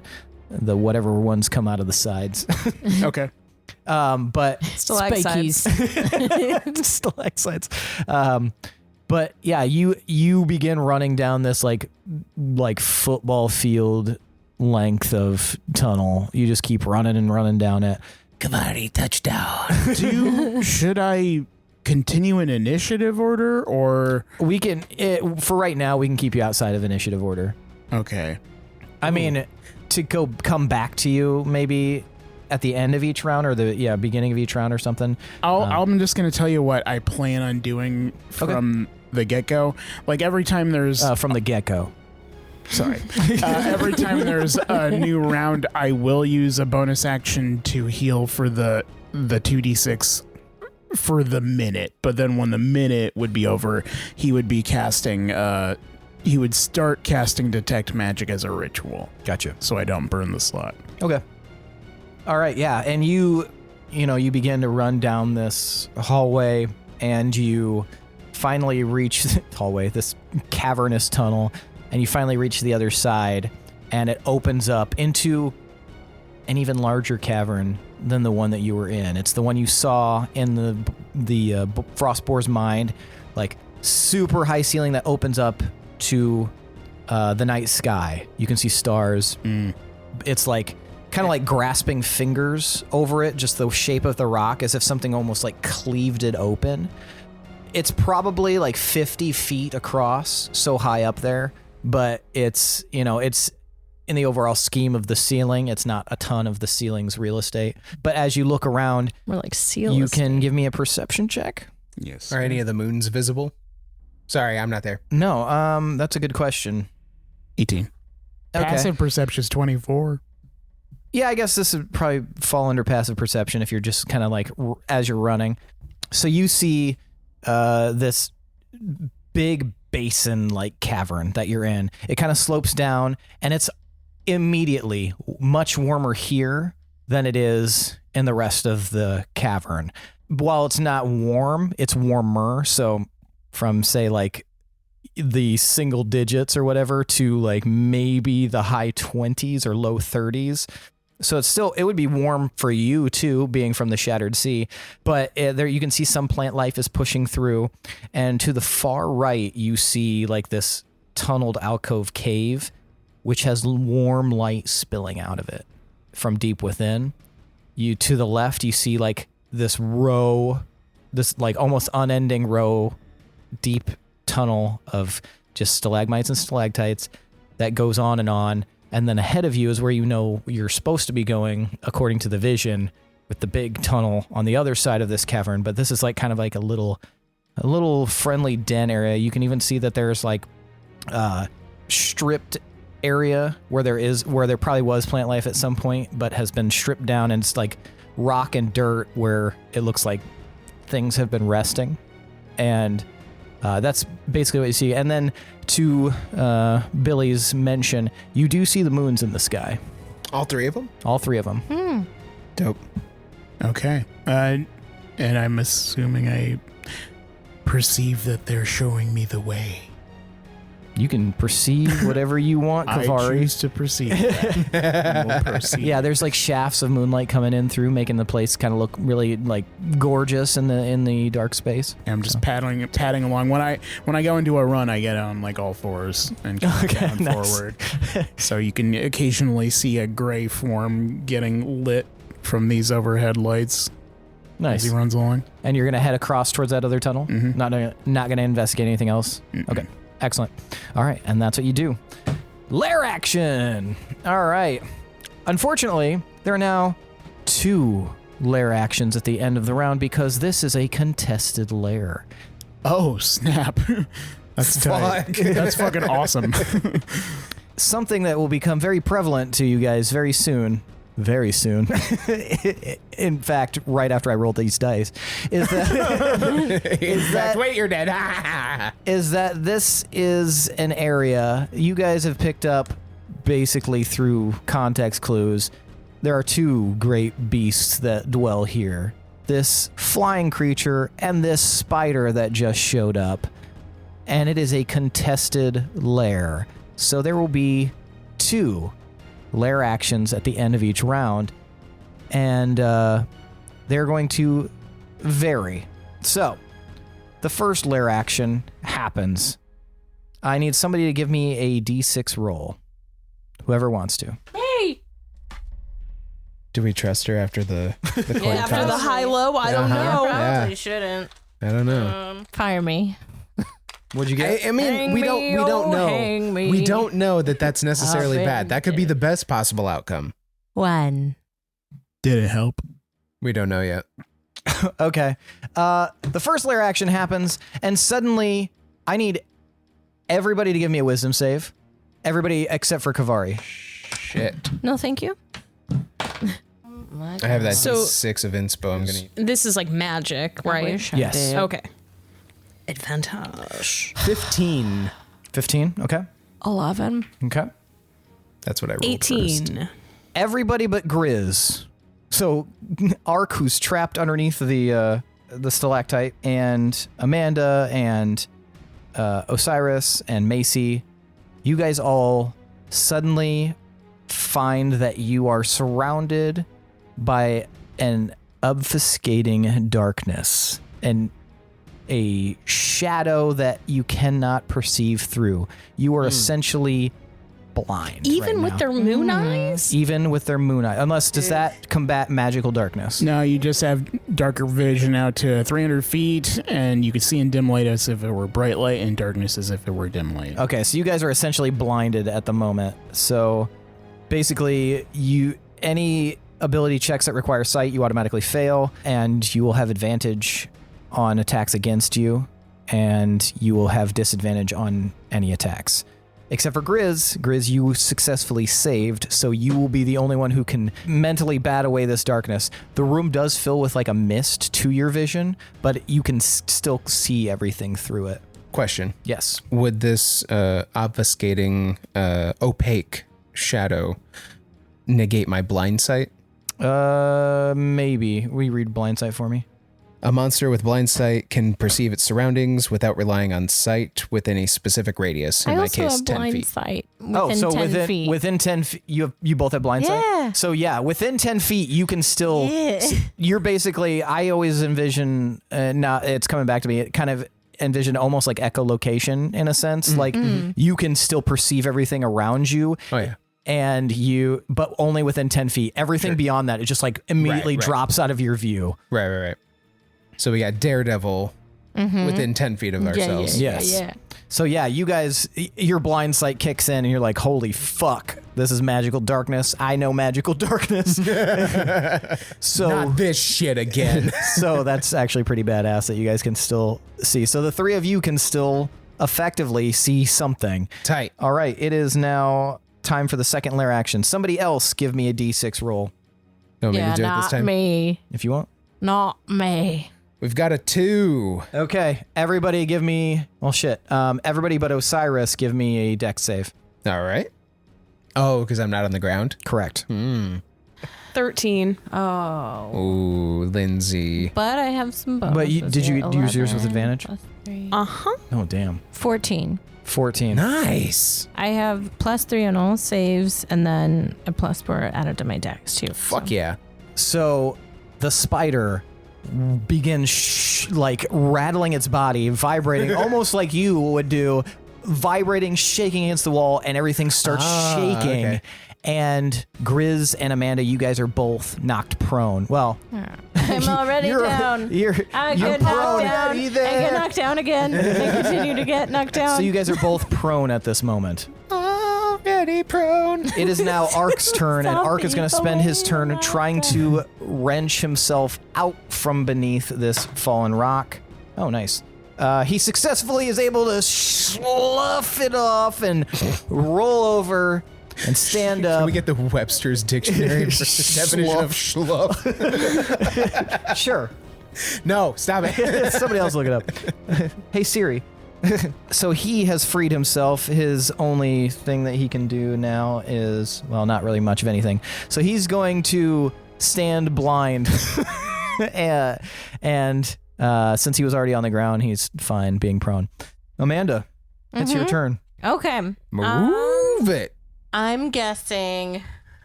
Speaker 1: the whatever ones come out of the sides.
Speaker 2: Okay.
Speaker 1: But
Speaker 6: Stalactites.
Speaker 1: stalactites. But yeah, you begin running down this like football field length of tunnel. You just keep running and running down it.
Speaker 5: Kavari, touchdown.
Speaker 2: Should I continue in initiative order or
Speaker 1: We can for right now we can keep you outside of initiative order.
Speaker 2: okay?
Speaker 1: I mean, to come back to you maybe at the end of each round or the beginning of each round or something.
Speaker 2: I'm just gonna tell you what I plan on doing from the get-go. Like every time there's
Speaker 1: From the get-go.
Speaker 2: sorry, every time there's a new round, I will use a bonus action to heal for the 2d6 for the minute. But then when the minute would be over, he would be casting. He would start casting Detect Magic as a ritual.
Speaker 1: Gotcha.
Speaker 2: So I don't burn the slot.
Speaker 1: Okay. All right, yeah, and you begin to run down this hallway, and you finally reach the hallway, this cavernous tunnel, and you finally reach the other side, and it opens up into an even larger cavern than the one that you were in. It's the one you saw in the Frostbore's mind, like super high ceiling that opens up to the night sky. You can see stars. It's like kind of like grasping fingers over it, just the shape of the rock, as if something almost like cleaved it open. It's probably like 50 feet across, so high up there, but it's in the overall scheme of the ceiling, it's not a ton of the ceiling's real estate. But as you look around,
Speaker 6: We're like seal.
Speaker 1: you can give me a perception check.
Speaker 2: Yes.
Speaker 3: Are any of the moons visible? Sorry, I'm not there.
Speaker 1: No, that's a good question.
Speaker 2: 18.
Speaker 1: Okay.
Speaker 2: Passive perception is 24.
Speaker 1: Yeah, I guess this would probably fall under passive perception if you're just kind of like as you're running. So you see this big basin-like cavern that you're in. It kind of slopes down, and it's immediately much warmer here than it is in the rest of the cavern. While it's not warm, it's warmer. So from, say, like the single digits or whatever to like maybe the high 20s or low 30s. So it would be warm for you too, being from the Shattered Sea, but there you can see some plant life is pushing through, and to the far right you see like this tunneled alcove cave, which has warm light spilling out of it from deep within. You to the left you see like this like almost unending row, deep tunnel of just stalagmites and stalactites that goes on, and And then ahead of you is where you know you're supposed to be going, according to the vision, with the big tunnel on the other side of this cavern. But this is like kind of like a little friendly den area. You can even see that there's like stripped area where there probably was plant life at some point, but has been stripped down, and it's like rock and dirt where it looks like things have been resting. And that's basically what you see. And then to Billy's mention, you do see the moons in the sky.
Speaker 3: All three of them?
Speaker 1: All three of them.
Speaker 3: Dope.
Speaker 2: Okay. And I'm assuming I perceive that they're showing me the way.
Speaker 1: You can perceive whatever you want, Kavari.
Speaker 2: I choose to perceive that. We'll proceed.
Speaker 1: Yeah, there's like shafts of moonlight coming in through, making the place kind of look really like gorgeous in the dark space.
Speaker 2: I'm just padding along. When I go into a run, I get on like all fours and kind of down forward. So you can occasionally see a gray form getting lit from these overhead lights.
Speaker 1: Nice.
Speaker 2: As he runs along.
Speaker 1: And you're gonna head across towards that other tunnel.
Speaker 2: Mm-hmm.
Speaker 1: Not gonna investigate anything else.
Speaker 2: Mm-hmm.
Speaker 1: Okay. Excellent. All right, and that's what you do. Lair action. All right. Unfortunately, there are now 2 lair actions at the end of the round because this is a contested lair.
Speaker 2: Oh, snap. That's tight. That's fucking awesome.
Speaker 1: Something that will become very prevalent to you guys very soon. Very soon. In fact, right after I rolled these dice, is that
Speaker 3: wait, you're dead.
Speaker 1: Is that this is an area you guys have picked up basically through context clues. There are 2 great beasts that dwell here. This flying creature and this spider that just showed up. And it is a contested lair. So there will be 2 lair actions at the end of each round, and they're going to vary. So the first lair action happens. I need somebody to give me a d6 roll. Whoever wants to.
Speaker 6: Hey!
Speaker 3: Do we trust her after the coin
Speaker 6: After
Speaker 3: toss?
Speaker 6: the high-low, I don't know.
Speaker 3: Yeah.
Speaker 6: Shouldn't.
Speaker 3: I don't know.
Speaker 6: Fire me.
Speaker 1: What'd you get?
Speaker 3: I mean,
Speaker 6: Hang
Speaker 3: we
Speaker 6: me,
Speaker 3: don't know.
Speaker 6: hang me.
Speaker 3: We don't know that that's necessarily bad. That could be the best possible outcome.
Speaker 6: 1.
Speaker 2: Did it help?
Speaker 3: We don't know yet.
Speaker 1: Okay. The first lair action happens, and suddenly I need everybody to give me a wisdom save. Everybody except for Kavari.
Speaker 3: Shit.
Speaker 6: No, thank you.
Speaker 3: I have that
Speaker 8: So-
Speaker 3: 6 of inspo. I'm gonna.
Speaker 8: This is like magic, right?
Speaker 1: Yes.
Speaker 8: Okay. Advantage.
Speaker 3: 15.
Speaker 1: 15. Okay.
Speaker 6: 11.
Speaker 1: Okay.
Speaker 3: That's what I rolled.
Speaker 8: 18.
Speaker 1: Everybody but Grizz. So Ark, who's trapped underneath the stalactite, and Amanda and Osiris and Macy, you guys all suddenly find that you are surrounded by an obfuscating darkness and a shadow that you cannot perceive through. You are essentially blind.
Speaker 8: Even
Speaker 1: right
Speaker 8: with
Speaker 1: now.
Speaker 8: their moon eyes?
Speaker 1: Even with their moon eye. Unless, does that combat magical darkness?
Speaker 2: No, you just have darker vision out to 300 feet, and you can see in dim light as if it were bright light, and darkness as if it were dim light.
Speaker 1: Okay, so you guys are essentially blinded at the moment. So basically, any ability checks that require sight, you automatically fail, and you will have advantage on attacks against you, and you will have disadvantage on any attacks. Except for Grizz. Grizz, you successfully saved, so you will be the only one who can mentally bat away this darkness. The room does fill with like a mist to your vision, but you can still see everything through it.
Speaker 3: Question.
Speaker 1: Yes.
Speaker 3: Would this obfuscating, opaque shadow negate my blind sight?
Speaker 1: Maybe. Will you read blind sight for me?
Speaker 3: A monster with blind sight can perceive its surroundings without relying on sight within a specific radius. In
Speaker 6: I
Speaker 3: my
Speaker 6: also
Speaker 3: case,
Speaker 6: have
Speaker 3: 10
Speaker 6: blind
Speaker 3: feet.
Speaker 6: sight within 10 feet.
Speaker 1: within 10 feet, you both have blind
Speaker 6: Yeah.
Speaker 1: sight? So yeah, within 10 feet, you can still,
Speaker 6: Yeah.
Speaker 1: you're basically, I always envision, it's coming back to me, it kind of envision almost like echolocation in a sense. Like you can still perceive everything around you.
Speaker 3: Oh yeah.
Speaker 1: And but only within 10 feet. Everything beyond that, it just like immediately
Speaker 3: Right.
Speaker 1: drops out of your view.
Speaker 3: Right. So we got Daredevil within 10 feet of ourselves.
Speaker 1: Yes.
Speaker 6: Yeah.
Speaker 1: So yeah, you guys, your blind sight kicks in and you're like, holy fuck, this is magical darkness. I know magical darkness. So
Speaker 3: Not this shit again.
Speaker 1: So that's actually pretty badass that you guys can still see. So the three of you can still effectively see something.
Speaker 3: Tight.
Speaker 1: All right, it is now time for the second lair action. Somebody else give me a D6 roll.
Speaker 3: Don't make me do it this
Speaker 6: not
Speaker 3: time.
Speaker 6: me.
Speaker 1: If you want.
Speaker 6: Not me.
Speaker 3: We've got a 2.
Speaker 1: Okay, everybody give me, well shit, everybody but Osiris give me a dex save.
Speaker 3: All right. Oh, because I'm not on the ground?
Speaker 1: Correct.
Speaker 8: 13.
Speaker 6: Oh.
Speaker 3: Ooh, Lindsey.
Speaker 6: But I have some bonuses.
Speaker 1: But did you
Speaker 6: here.
Speaker 1: use yours with
Speaker 6: 11
Speaker 1: advantage?
Speaker 6: plus 3.
Speaker 8: Uh-huh.
Speaker 1: Oh, damn.
Speaker 6: 14.
Speaker 1: 14.
Speaker 3: Nice.
Speaker 6: I have +3 on all saves and then a +4 added to my dex too.
Speaker 3: Fuck yeah.
Speaker 1: So the spider begins like rattling its body, vibrating almost like you would do, vibrating, shaking against the wall, and everything starts shaking.
Speaker 3: Okay.
Speaker 1: And Grizz and Amanda, you guys are both knocked prone. Well,
Speaker 6: I'm already down. I get knocked down. I get knocked down again. I continue to get knocked down.
Speaker 1: So you guys are both prone at this moment.
Speaker 3: Already prone.
Speaker 1: It is now Ark's turn, and
Speaker 6: Stop
Speaker 1: Ark is going to spend his turn
Speaker 6: being
Speaker 1: trying to wrench himself out from beneath this fallen rock. Oh, nice. He successfully is able to slough it off and roll over and stand up.
Speaker 3: Can we get the Webster's dictionary for the definition of schluff?
Speaker 1: Sure.
Speaker 3: No, stop it.
Speaker 1: Somebody else look it up. Hey, Siri. So he has freed himself. His only thing that he can do now is, well, not really much of anything. So he's going to stand blind. and since he was already on the ground, he's fine being prone. Amanda, it's your turn.
Speaker 6: Okay.
Speaker 3: Move it.
Speaker 6: I'm guessing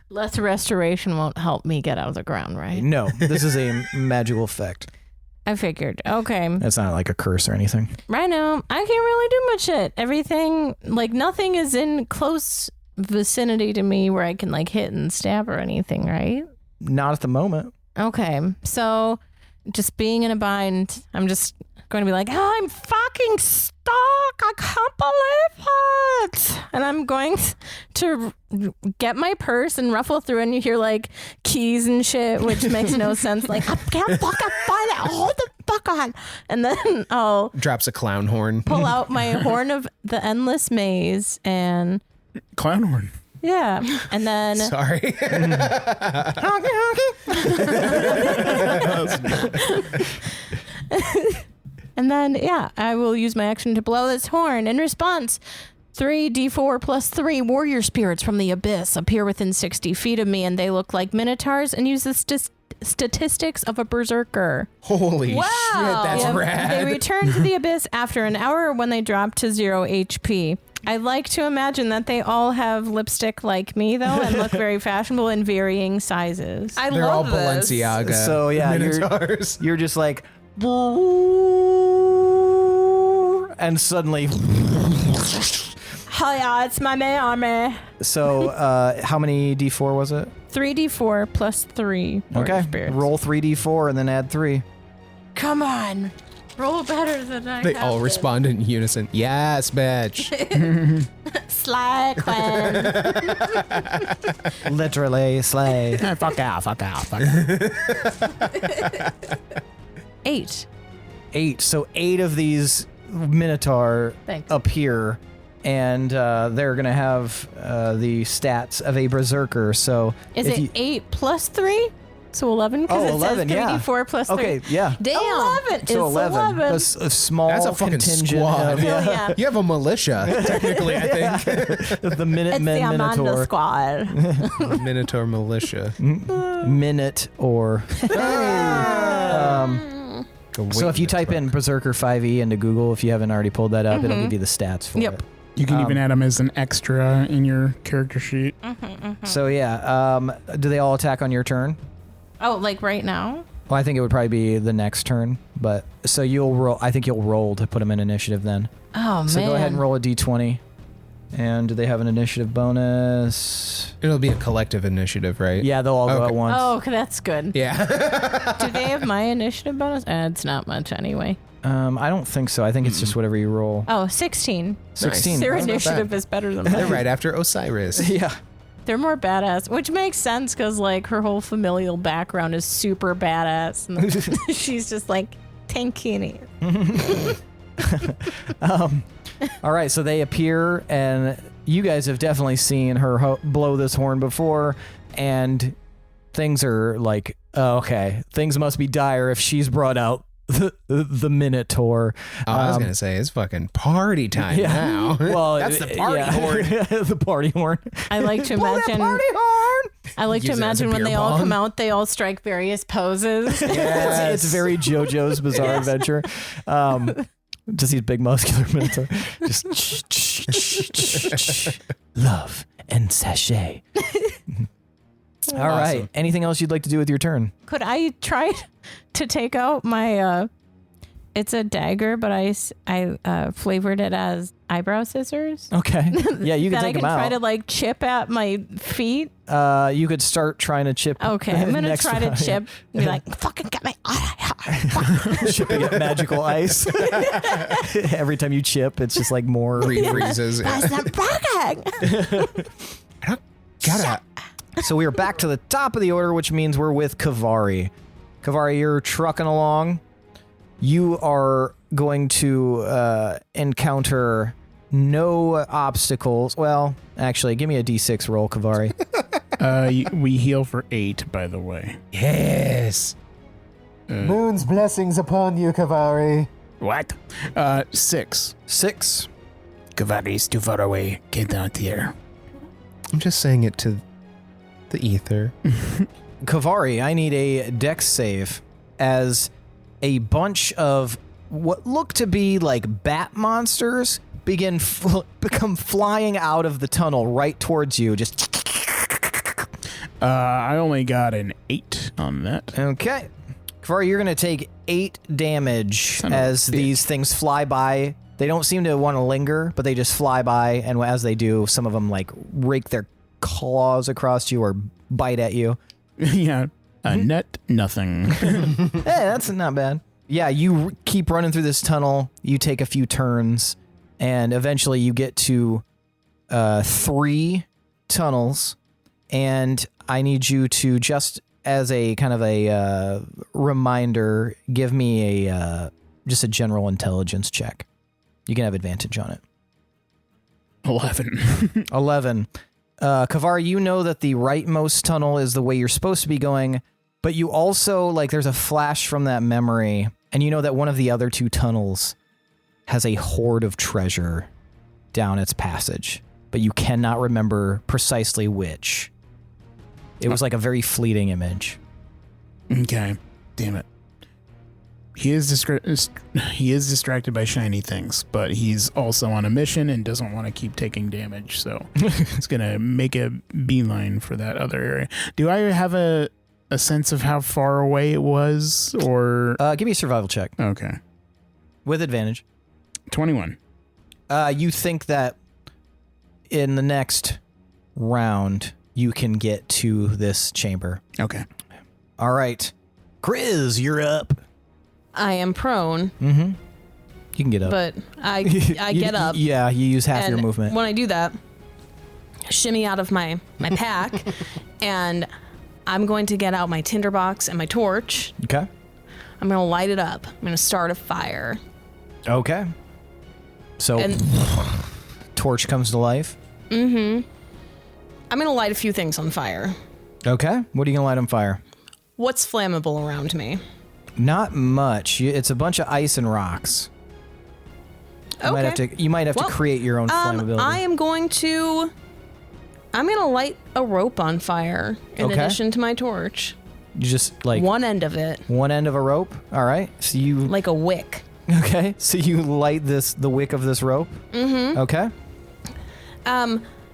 Speaker 6: less restoration won't help me get out of the ground, right?
Speaker 1: No, this is a magical effect.
Speaker 6: I figured. Okay.
Speaker 1: It's not like a curse or anything.
Speaker 6: Right now, I can't really do much shit. Everything, like nothing is in close vicinity to me where I can like hit and stab or anything, right?
Speaker 1: Not at the moment.
Speaker 6: Okay. So just being in a bind, I'm just going to be like, I'm fucking stuck. I can't believe it. And I'm going to get my purse and ruffle through, and you hear like keys and shit, which makes no sense. Like, I can't fucking find it. Hold the fuck on. And then I'll
Speaker 3: Drops a clown horn.
Speaker 6: pull out my horn of the endless maze and
Speaker 2: Clown horn.
Speaker 6: yeah. And then
Speaker 3: Sorry.
Speaker 6: And then, yeah, I will use my action to blow this horn. In response, 3d4 plus 3 warrior spirits from the abyss appear within 60 feet of me, and they look like minotaurs and use the statistics of a berserker.
Speaker 3: Holy shit, that's
Speaker 6: Yeah,
Speaker 3: rad.
Speaker 6: They return to the abyss after an hour when they drop to 0 HP. I like to imagine that they all have lipstick like me, though, and look very fashionable in varying sizes.
Speaker 3: They're all Balenciaga.
Speaker 1: So yeah,
Speaker 3: Minotaurs.
Speaker 1: you're just like, and suddenly,
Speaker 6: Oh yeah, it's my army.
Speaker 1: so how many d4 was it?
Speaker 6: 3d4 plus 3 warrior
Speaker 1: Okay,
Speaker 6: spirits.
Speaker 1: roll 3d4 and then add 3.
Speaker 6: Come on. Roll better than I
Speaker 3: They
Speaker 6: have
Speaker 3: all
Speaker 6: been.
Speaker 3: respond in unison. Yes, bitch.
Speaker 6: Slay clan.
Speaker 1: Literally slay.
Speaker 2: Fuck out.
Speaker 6: 8.
Speaker 1: 8. So 8 of these Minotaur
Speaker 6: Thanks.
Speaker 1: appear, and they're gonna have the stats of a berserker. So
Speaker 6: Is
Speaker 1: if
Speaker 6: it
Speaker 1: you,
Speaker 6: 8 plus 3? So 11? Because it
Speaker 1: 11,
Speaker 6: says
Speaker 1: yeah.
Speaker 6: 3d4 plus 3.
Speaker 1: Okay, yeah.
Speaker 6: Damn. 11.
Speaker 1: So
Speaker 6: It's
Speaker 1: 11. That's a small
Speaker 3: That's a fucking
Speaker 1: contingent
Speaker 3: squad.
Speaker 1: of
Speaker 6: Hell yeah.
Speaker 3: You have a militia, technically, I think.
Speaker 1: the Minutemen
Speaker 6: It's the Amanda
Speaker 1: Minotaur.
Speaker 6: squad.
Speaker 3: Minotaur militia.
Speaker 1: Minute or so if you type in Berserker 5e into Google, if you haven't already pulled that up, it'll give you the stats for
Speaker 6: Yep.
Speaker 1: it.
Speaker 2: You can even add them as an extra in your character sheet.
Speaker 1: So yeah, do they all attack on your turn?
Speaker 6: Oh, like right now?
Speaker 1: Well, I think it would probably be the next turn, but so you'll roll. I think you'll roll to put them in initiative then.
Speaker 6: Oh,
Speaker 1: So
Speaker 6: man.
Speaker 1: go ahead and roll a d20. And do they have an initiative bonus?
Speaker 3: It'll be a collective initiative, right?
Speaker 1: Yeah, they'll all go at once.
Speaker 6: Oh, okay, that's good.
Speaker 3: Yeah.
Speaker 6: Do they have my initiative bonus? It's not much anyway.
Speaker 1: I don't think so. I think it's just whatever you roll.
Speaker 6: Oh, 16.
Speaker 1: 16.
Speaker 6: Their
Speaker 3: That's not
Speaker 6: initiative
Speaker 3: bad.
Speaker 6: is better than
Speaker 3: They're
Speaker 6: mine.
Speaker 3: right after Osiris.
Speaker 1: Yeah.
Speaker 6: They're more badass, which makes sense because like her whole familial background is super badass. And she's just like tankini.
Speaker 1: All right, so they appear, and you guys have definitely seen her blow this horn before, and things are like, oh, okay, things must be dire if she's brought out the Minotaur.
Speaker 3: Oh, I was going to say, it's fucking party time now.
Speaker 1: Well,
Speaker 3: That's the party horn.
Speaker 1: The party horn.
Speaker 6: I like to imagine.
Speaker 1: Party horn.
Speaker 6: I like to
Speaker 3: Use it as a
Speaker 6: imagine when
Speaker 3: beer
Speaker 6: they all
Speaker 3: bong.
Speaker 6: come out, they all strike various poses.
Speaker 1: It's very JoJo's Bizarre Adventure. Just these big muscular Minotaur. Just love and sachet. All right. Anything else you'd like to do with your turn?
Speaker 6: Could I try to take out my? It's a dagger, but I flavored it as eyebrow scissors.
Speaker 1: Okay. Yeah, you can
Speaker 6: that
Speaker 1: take
Speaker 6: I can
Speaker 1: them
Speaker 6: try
Speaker 1: out.
Speaker 6: to like chip at my feet.
Speaker 1: You could start trying to chip.
Speaker 6: Okay, I'm gonna
Speaker 1: next
Speaker 6: try to
Speaker 1: round.
Speaker 6: chip. Be like, fucking get me.
Speaker 1: Chipping at magical ice. Every time you chip, it's just like more.
Speaker 3: Refreezes.
Speaker 6: That's not bragging.
Speaker 3: Gotta.
Speaker 1: So we are back to the top of the order, which means we're with Kavari. Kavari, you're trucking along. You are going to encounter no obstacles. Well, actually, give me a d6 roll, Kavari.
Speaker 2: We heal for 8, by the way.
Speaker 3: Yes.
Speaker 9: Moon's blessings upon you, Kavari.
Speaker 2: What? 6.
Speaker 1: 6.
Speaker 5: Kavari's too far away. Get out here.
Speaker 3: I'm just saying it to the ether.
Speaker 1: Kavari, I need a dex save as a bunch of what look to be like bat monsters become flying out of the tunnel right towards you. Just
Speaker 2: I only got an 8 on that.
Speaker 1: okay. Kavari, you're going to take 8 damage
Speaker 2: Son of a
Speaker 1: as
Speaker 2: bitch.
Speaker 1: these things fly by. They don't seem to want to linger, but they just fly by, and as they do, some of them like rake their claws across you or bite at you.
Speaker 2: Yeah. Net nothing.
Speaker 1: Hey, that's not bad. Yeah, you keep running through this tunnel. You take a few turns, and eventually you get to 3 tunnels. And I need you to, just as a kind of a reminder, give me a just a general intelligence check. You can have advantage on it.
Speaker 2: 11.
Speaker 1: 11. Kavar, you know that the rightmost tunnel is the way you're supposed to be going, but you also, like, there's a flash from that memory, and you know that one of the other 2 tunnels has a hoard of treasure down its passage, but you cannot remember precisely which. It was like a very fleeting image.
Speaker 2: Okay. Damn it. He is distracted by shiny things, but he's also on a mission and doesn't want to keep taking damage, so he's going to make a beeline for that other area. Do I have a sense of how far away it was, or...
Speaker 1: Give me a survival check.
Speaker 2: Okay.
Speaker 1: With advantage.
Speaker 2: 21.
Speaker 1: You think that in the next round, you can get to this chamber.
Speaker 2: Okay.
Speaker 1: All right. Chris, you're up.
Speaker 8: I am prone,
Speaker 1: Mm-hmm. You can get up.
Speaker 8: but I get up.
Speaker 1: Yeah, you use half
Speaker 8: and
Speaker 1: your movement.
Speaker 8: When I do that, shimmy out of my pack, and I'm going to get out my tinderbox and my torch.
Speaker 1: Okay.
Speaker 8: I'm going to light it up. I'm going to start a fire.
Speaker 1: Okay. So,
Speaker 8: And
Speaker 1: torch comes to life.
Speaker 8: I'm going to light a few things on fire.
Speaker 1: Okay. What are you going to light on fire?
Speaker 8: What's flammable around me?
Speaker 1: Not much. It's a bunch of ice and rocks. You might have to
Speaker 8: Well,
Speaker 1: create your own flammability.
Speaker 8: I'm going to light a rope on fire in
Speaker 1: Okay.
Speaker 8: addition to my torch.
Speaker 1: You just like
Speaker 8: One end of it,
Speaker 1: one end of a rope. All right. So you
Speaker 8: like a wick.
Speaker 1: okay. So you light the wick of this rope. Mm-hmm. Okay.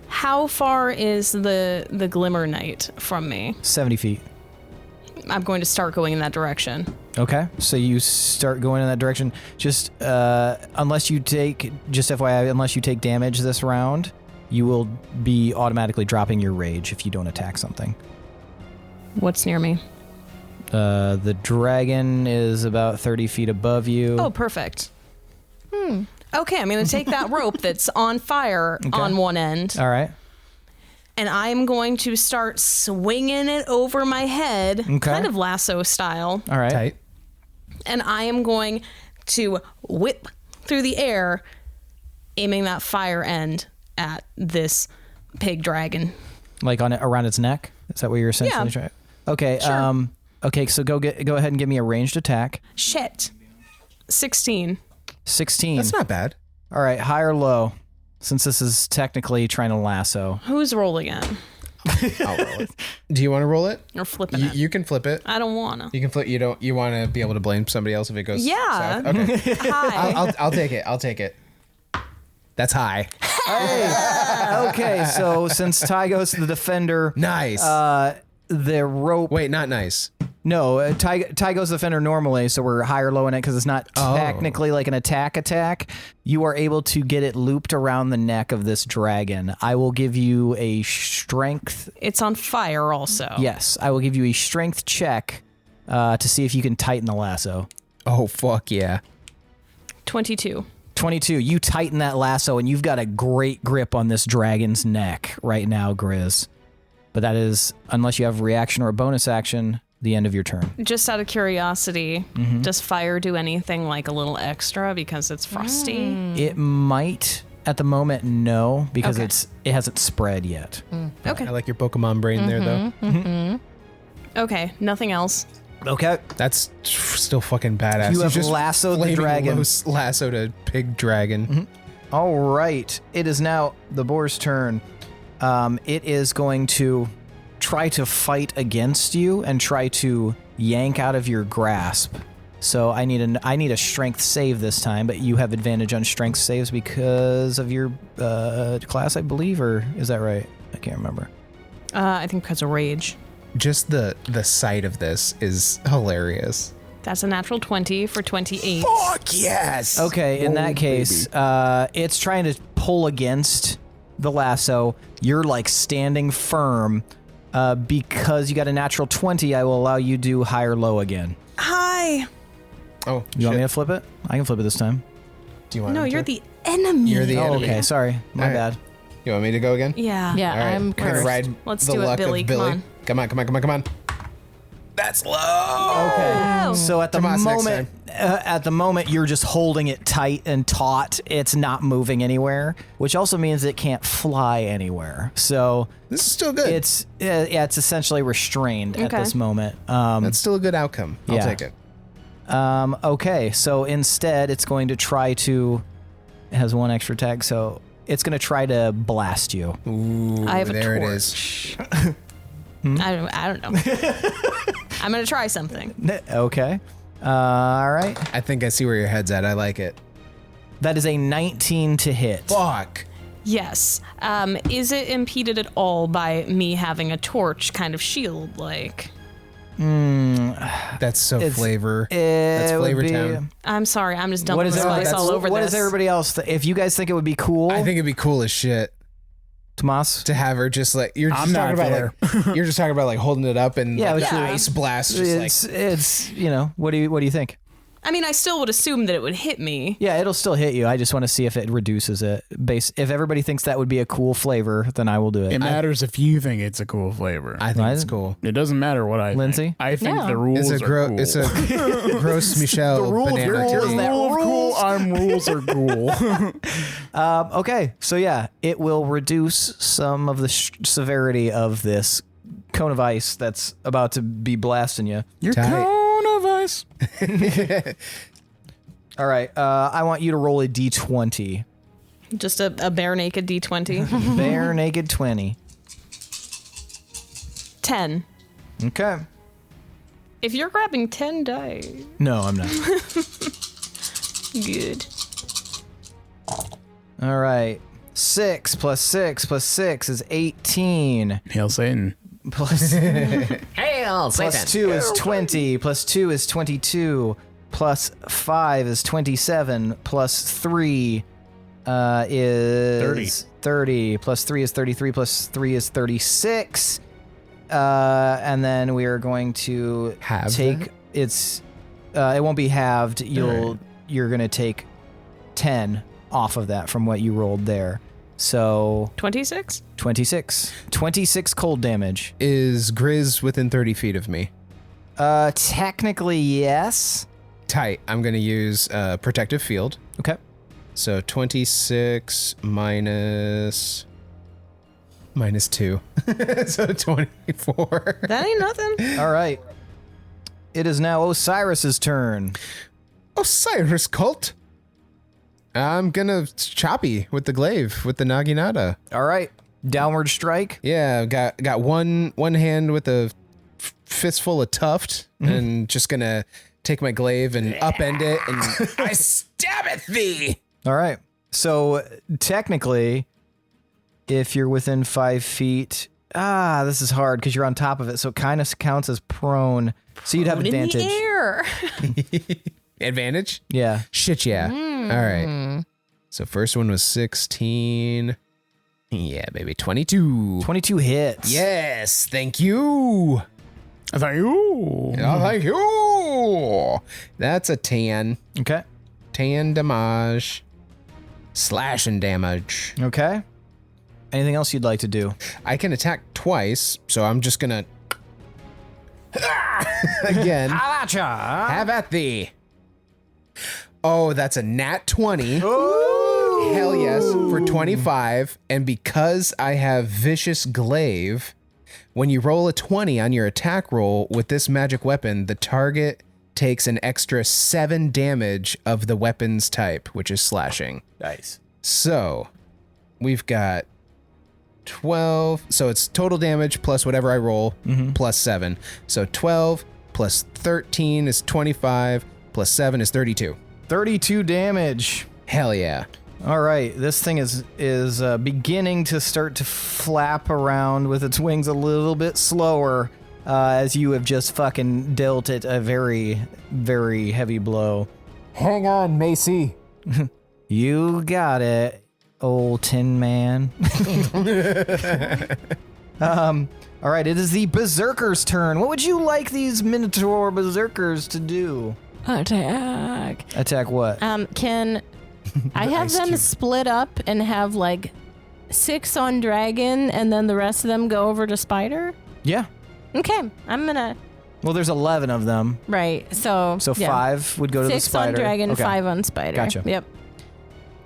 Speaker 8: How far is the glimmer night from me?
Speaker 1: 70 feet.
Speaker 8: I'm going to start going in that direction.
Speaker 1: Okay, so you start going in that direction. Just unless you take damage this round, you will be automatically dropping your rage if you don't attack something.
Speaker 8: What's near me?
Speaker 1: The dragon is about 30 feet above you.
Speaker 8: Oh, perfect. Okay, I'm going to take that rope that's on fire on one end.
Speaker 1: All right.
Speaker 8: And I'm going to start swinging it over my head, kind of lasso style.
Speaker 1: All right.
Speaker 3: Tight.
Speaker 8: And I am going to whip through the air, aiming that fire end at this pig dragon.
Speaker 1: Like on it around its neck? Is that what you're essentially trying? Okay.
Speaker 8: Sure.
Speaker 1: Okay. So go ahead and give me a ranged attack.
Speaker 8: Shit. 16.
Speaker 1: 16.
Speaker 3: That's not bad.
Speaker 1: All right. High or low? Since this is technically trying to lasso.
Speaker 8: Who's rolling it?
Speaker 3: I'll roll it. Do you want to roll it?
Speaker 8: Or flipping it?
Speaker 3: You can flip it.
Speaker 8: I don't want to.
Speaker 3: You can flip. You want to be able to blame somebody else if it goes.
Speaker 8: Yeah.
Speaker 3: South? Okay.
Speaker 8: Hi.
Speaker 3: I'll take it. I'll take it. That's high.
Speaker 1: Hey. Okay. So since Ty goes to the defender,
Speaker 3: Nice.
Speaker 1: the rope.
Speaker 3: Wait, not nice.
Speaker 1: No, Ty goes defender normally, so we're high or low in it because it's not technically like an attack. You are able to get it looped around the neck of this dragon. I will give you a strength.
Speaker 8: It's on fire also.
Speaker 1: Yes, I will give you a strength check to see if you can tighten the lasso.
Speaker 3: Oh, fuck yeah.
Speaker 8: 22.
Speaker 1: 22. You tighten that lasso, and you've got a great grip on this dragon's neck right now, Grizz. But that is, unless you have a reaction or a bonus action, the end of your turn.
Speaker 8: Just out of curiosity, does fire do anything like a little extra because it's frosty?
Speaker 1: It might at the moment, no, because it hasn't spread yet.
Speaker 8: Okay.
Speaker 3: I like your Pokemon brain there, though.
Speaker 8: Okay, nothing else.
Speaker 1: Okay.
Speaker 3: That's still fucking badass.
Speaker 1: You have
Speaker 3: just
Speaker 1: lassoed the
Speaker 3: flaming
Speaker 1: dragon.
Speaker 3: Lassoed a pig dragon.
Speaker 1: All right. It is now the boar's turn. It is going to try to fight against you and try to yank out of your grasp. So I need a strength save this time, but you have advantage on strength saves because of your class, I believe, or is that right? I can't remember.
Speaker 8: I think because of rage.
Speaker 3: Just the sight of this is hilarious.
Speaker 8: That's a natural 20 for 28.
Speaker 3: Fuck yes.
Speaker 1: Okay, in that case, it's trying to pull against the lasso. You're like standing firm. Because you got a natural 20, I will allow you to do high or low again.
Speaker 8: Hi.
Speaker 3: Oh,
Speaker 1: You want me to flip it? I can flip it this time.
Speaker 3: Do you want
Speaker 8: No,
Speaker 3: him
Speaker 8: you're
Speaker 3: to?
Speaker 8: the enemy.
Speaker 3: You're the
Speaker 1: Oh,
Speaker 3: enemy.
Speaker 1: okay. Sorry. My
Speaker 3: All right.
Speaker 1: bad.
Speaker 3: You want me to go again?
Speaker 8: Yeah.
Speaker 6: Yeah,
Speaker 3: All right.
Speaker 6: I'm
Speaker 3: We're gonna
Speaker 6: cursed.
Speaker 3: ride
Speaker 8: Let's
Speaker 3: the
Speaker 8: do it,
Speaker 3: luck
Speaker 8: Billy.
Speaker 3: of
Speaker 8: Come
Speaker 3: Billy.
Speaker 8: on.
Speaker 3: Come on. That's low.
Speaker 1: Okay. So at the
Speaker 3: Tomas next
Speaker 1: moment, you're just holding it tight and taut. It's not moving anywhere, which also means it can't fly anywhere. So
Speaker 3: This is still good.
Speaker 1: it's essentially restrained at
Speaker 8: Okay.
Speaker 1: this moment.
Speaker 3: That's still a good outcome. I'll
Speaker 1: yeah.
Speaker 3: take it.
Speaker 1: Okay. So instead, it's going to try to. It has one extra tag, so it's going to try to blast you.
Speaker 3: Ooh,
Speaker 8: I have a
Speaker 3: there
Speaker 8: torch.
Speaker 3: it is.
Speaker 8: I don't know. I'm going to try something.
Speaker 1: Okay. All right.
Speaker 3: I think I see where your head's at. I like it.
Speaker 1: That is a 19 to hit.
Speaker 3: Fuck.
Speaker 8: Yes. Is it impeded at all by me having a torch kind of shield? Like,
Speaker 3: That's so flavor.
Speaker 1: That's
Speaker 3: Flavor Town.
Speaker 8: I'm sorry. I'm just dumping
Speaker 1: What is
Speaker 8: the spice all over
Speaker 1: What
Speaker 8: this.
Speaker 1: does everybody else? If you guys think it would be cool,
Speaker 3: I think it'd be cool as shit
Speaker 1: Tomas.
Speaker 3: to have her just like you're just
Speaker 2: I'm
Speaker 3: talking
Speaker 2: not
Speaker 3: about like you're just talking about like holding it up and
Speaker 1: Yeah,
Speaker 3: like,
Speaker 1: but you're-
Speaker 3: ice blast just like
Speaker 1: It's what do you think?
Speaker 8: I mean, I still would assume that it would hit me.
Speaker 1: Yeah, it'll still hit you. I just want to see if it reduces it. If everybody thinks that would be a cool flavor, then I will do it.
Speaker 2: It matters if you think it's a cool flavor.
Speaker 3: I think it's cool.
Speaker 2: It doesn't matter what I
Speaker 1: Lindsey?
Speaker 2: think. I think
Speaker 6: Yeah.
Speaker 2: the rules
Speaker 3: It's a
Speaker 2: are cool.
Speaker 3: it's a gross Michelle banana
Speaker 2: rules
Speaker 3: tea.
Speaker 2: that cool. I'm rules are cool.
Speaker 1: Okay, so yeah, it will reduce some of the severity of this cone of ice that's about to be blasting you.
Speaker 2: Your
Speaker 3: Tight.
Speaker 2: cone of ice.
Speaker 1: All right, I want you to roll a d20.
Speaker 8: Just a bare naked D20.
Speaker 1: Bare naked 20.
Speaker 8: 10.
Speaker 1: Okay.
Speaker 8: If you're grabbing 10 die,
Speaker 1: No, I'm not.
Speaker 8: good.
Speaker 1: All right. 6 plus 6 plus 6 is 18.
Speaker 2: Hail Satan.
Speaker 1: Plus,
Speaker 3: Hail,
Speaker 1: plus 2 is 20. Plus 2 is 22. Plus 5 is 27. Plus 3 is
Speaker 2: 30.
Speaker 1: 30, plus 3 is 33, plus 3 is 36. And then we are going to take its. It won't be halved. You're gonna take 10 off of that from what you rolled there. So
Speaker 8: 26?
Speaker 1: 26 cold damage.
Speaker 3: Is Grizz within 30 feet of me?
Speaker 1: Technically, yes.
Speaker 3: Tight. I'm going to use Protective Field.
Speaker 1: Okay.
Speaker 3: So 26 minus 2. So 24.
Speaker 8: That ain't nothing.
Speaker 1: All right. It is now Osiris's turn.
Speaker 3: Osiris cult. I'm going to choppy with the glaive, with the naginata.
Speaker 1: All right. Downward strike.
Speaker 3: Yeah, got one hand with a fistful of tuft, and just going to take my glaive and upend it, and I stab at thee.
Speaker 1: All right. So technically, if you're within 5 feet, this is hard because you're on top of it, so it kind of counts as prone. So you'd have advantage.
Speaker 8: In the air.
Speaker 3: Advantage?
Speaker 1: Yeah.
Speaker 3: Shit, yeah. All right. So first one was 16. Yeah, baby. 22.
Speaker 1: 22 hits.
Speaker 3: Yes. Thank you.
Speaker 2: Thank you.
Speaker 3: Oh, thank you. That's a 10.
Speaker 1: Okay.
Speaker 3: 10 damage. Slashing damage.
Speaker 1: Okay. Anything else you'd like to do?
Speaker 3: I can attack twice, so I'm just gonna again. Have at thee. Oh, that's a nat 20. Ooh. Hell yes, for 25. And because I have Vicious Glaive, when you roll a 20 on your attack roll with this magic weapon, the target takes an extra 7 damage of the weapon's type, which is slashing.
Speaker 1: Nice.
Speaker 3: So, we've got 12. So it's total damage plus whatever I roll, plus 7. So 12 plus 13 is 25, plus 7 is 32.
Speaker 1: 32 damage.
Speaker 3: Hell yeah.
Speaker 1: All right, this thing is beginning to start to flap around with its wings a little bit slower as you have just fucking dealt it a very, very heavy blow.
Speaker 9: Hang on, Macy.
Speaker 1: You got it, old Tin Man. All right, it is the Berserker's turn. What would you like these Minotaur Berserkers to do?
Speaker 6: Attack.
Speaker 1: Attack what?
Speaker 6: Can I have them split up and have like 6 on dragon and then the rest of them go over to spider?
Speaker 1: Yeah.
Speaker 6: Okay, I'm gonna.
Speaker 1: Well, there's 11 of them.
Speaker 6: Right, so.
Speaker 1: So
Speaker 6: yeah.
Speaker 1: 5 would go to the
Speaker 6: 6
Speaker 1: spider.
Speaker 6: on dragon,
Speaker 1: Okay.
Speaker 6: 5 on spider.
Speaker 1: Gotcha.
Speaker 6: Yep.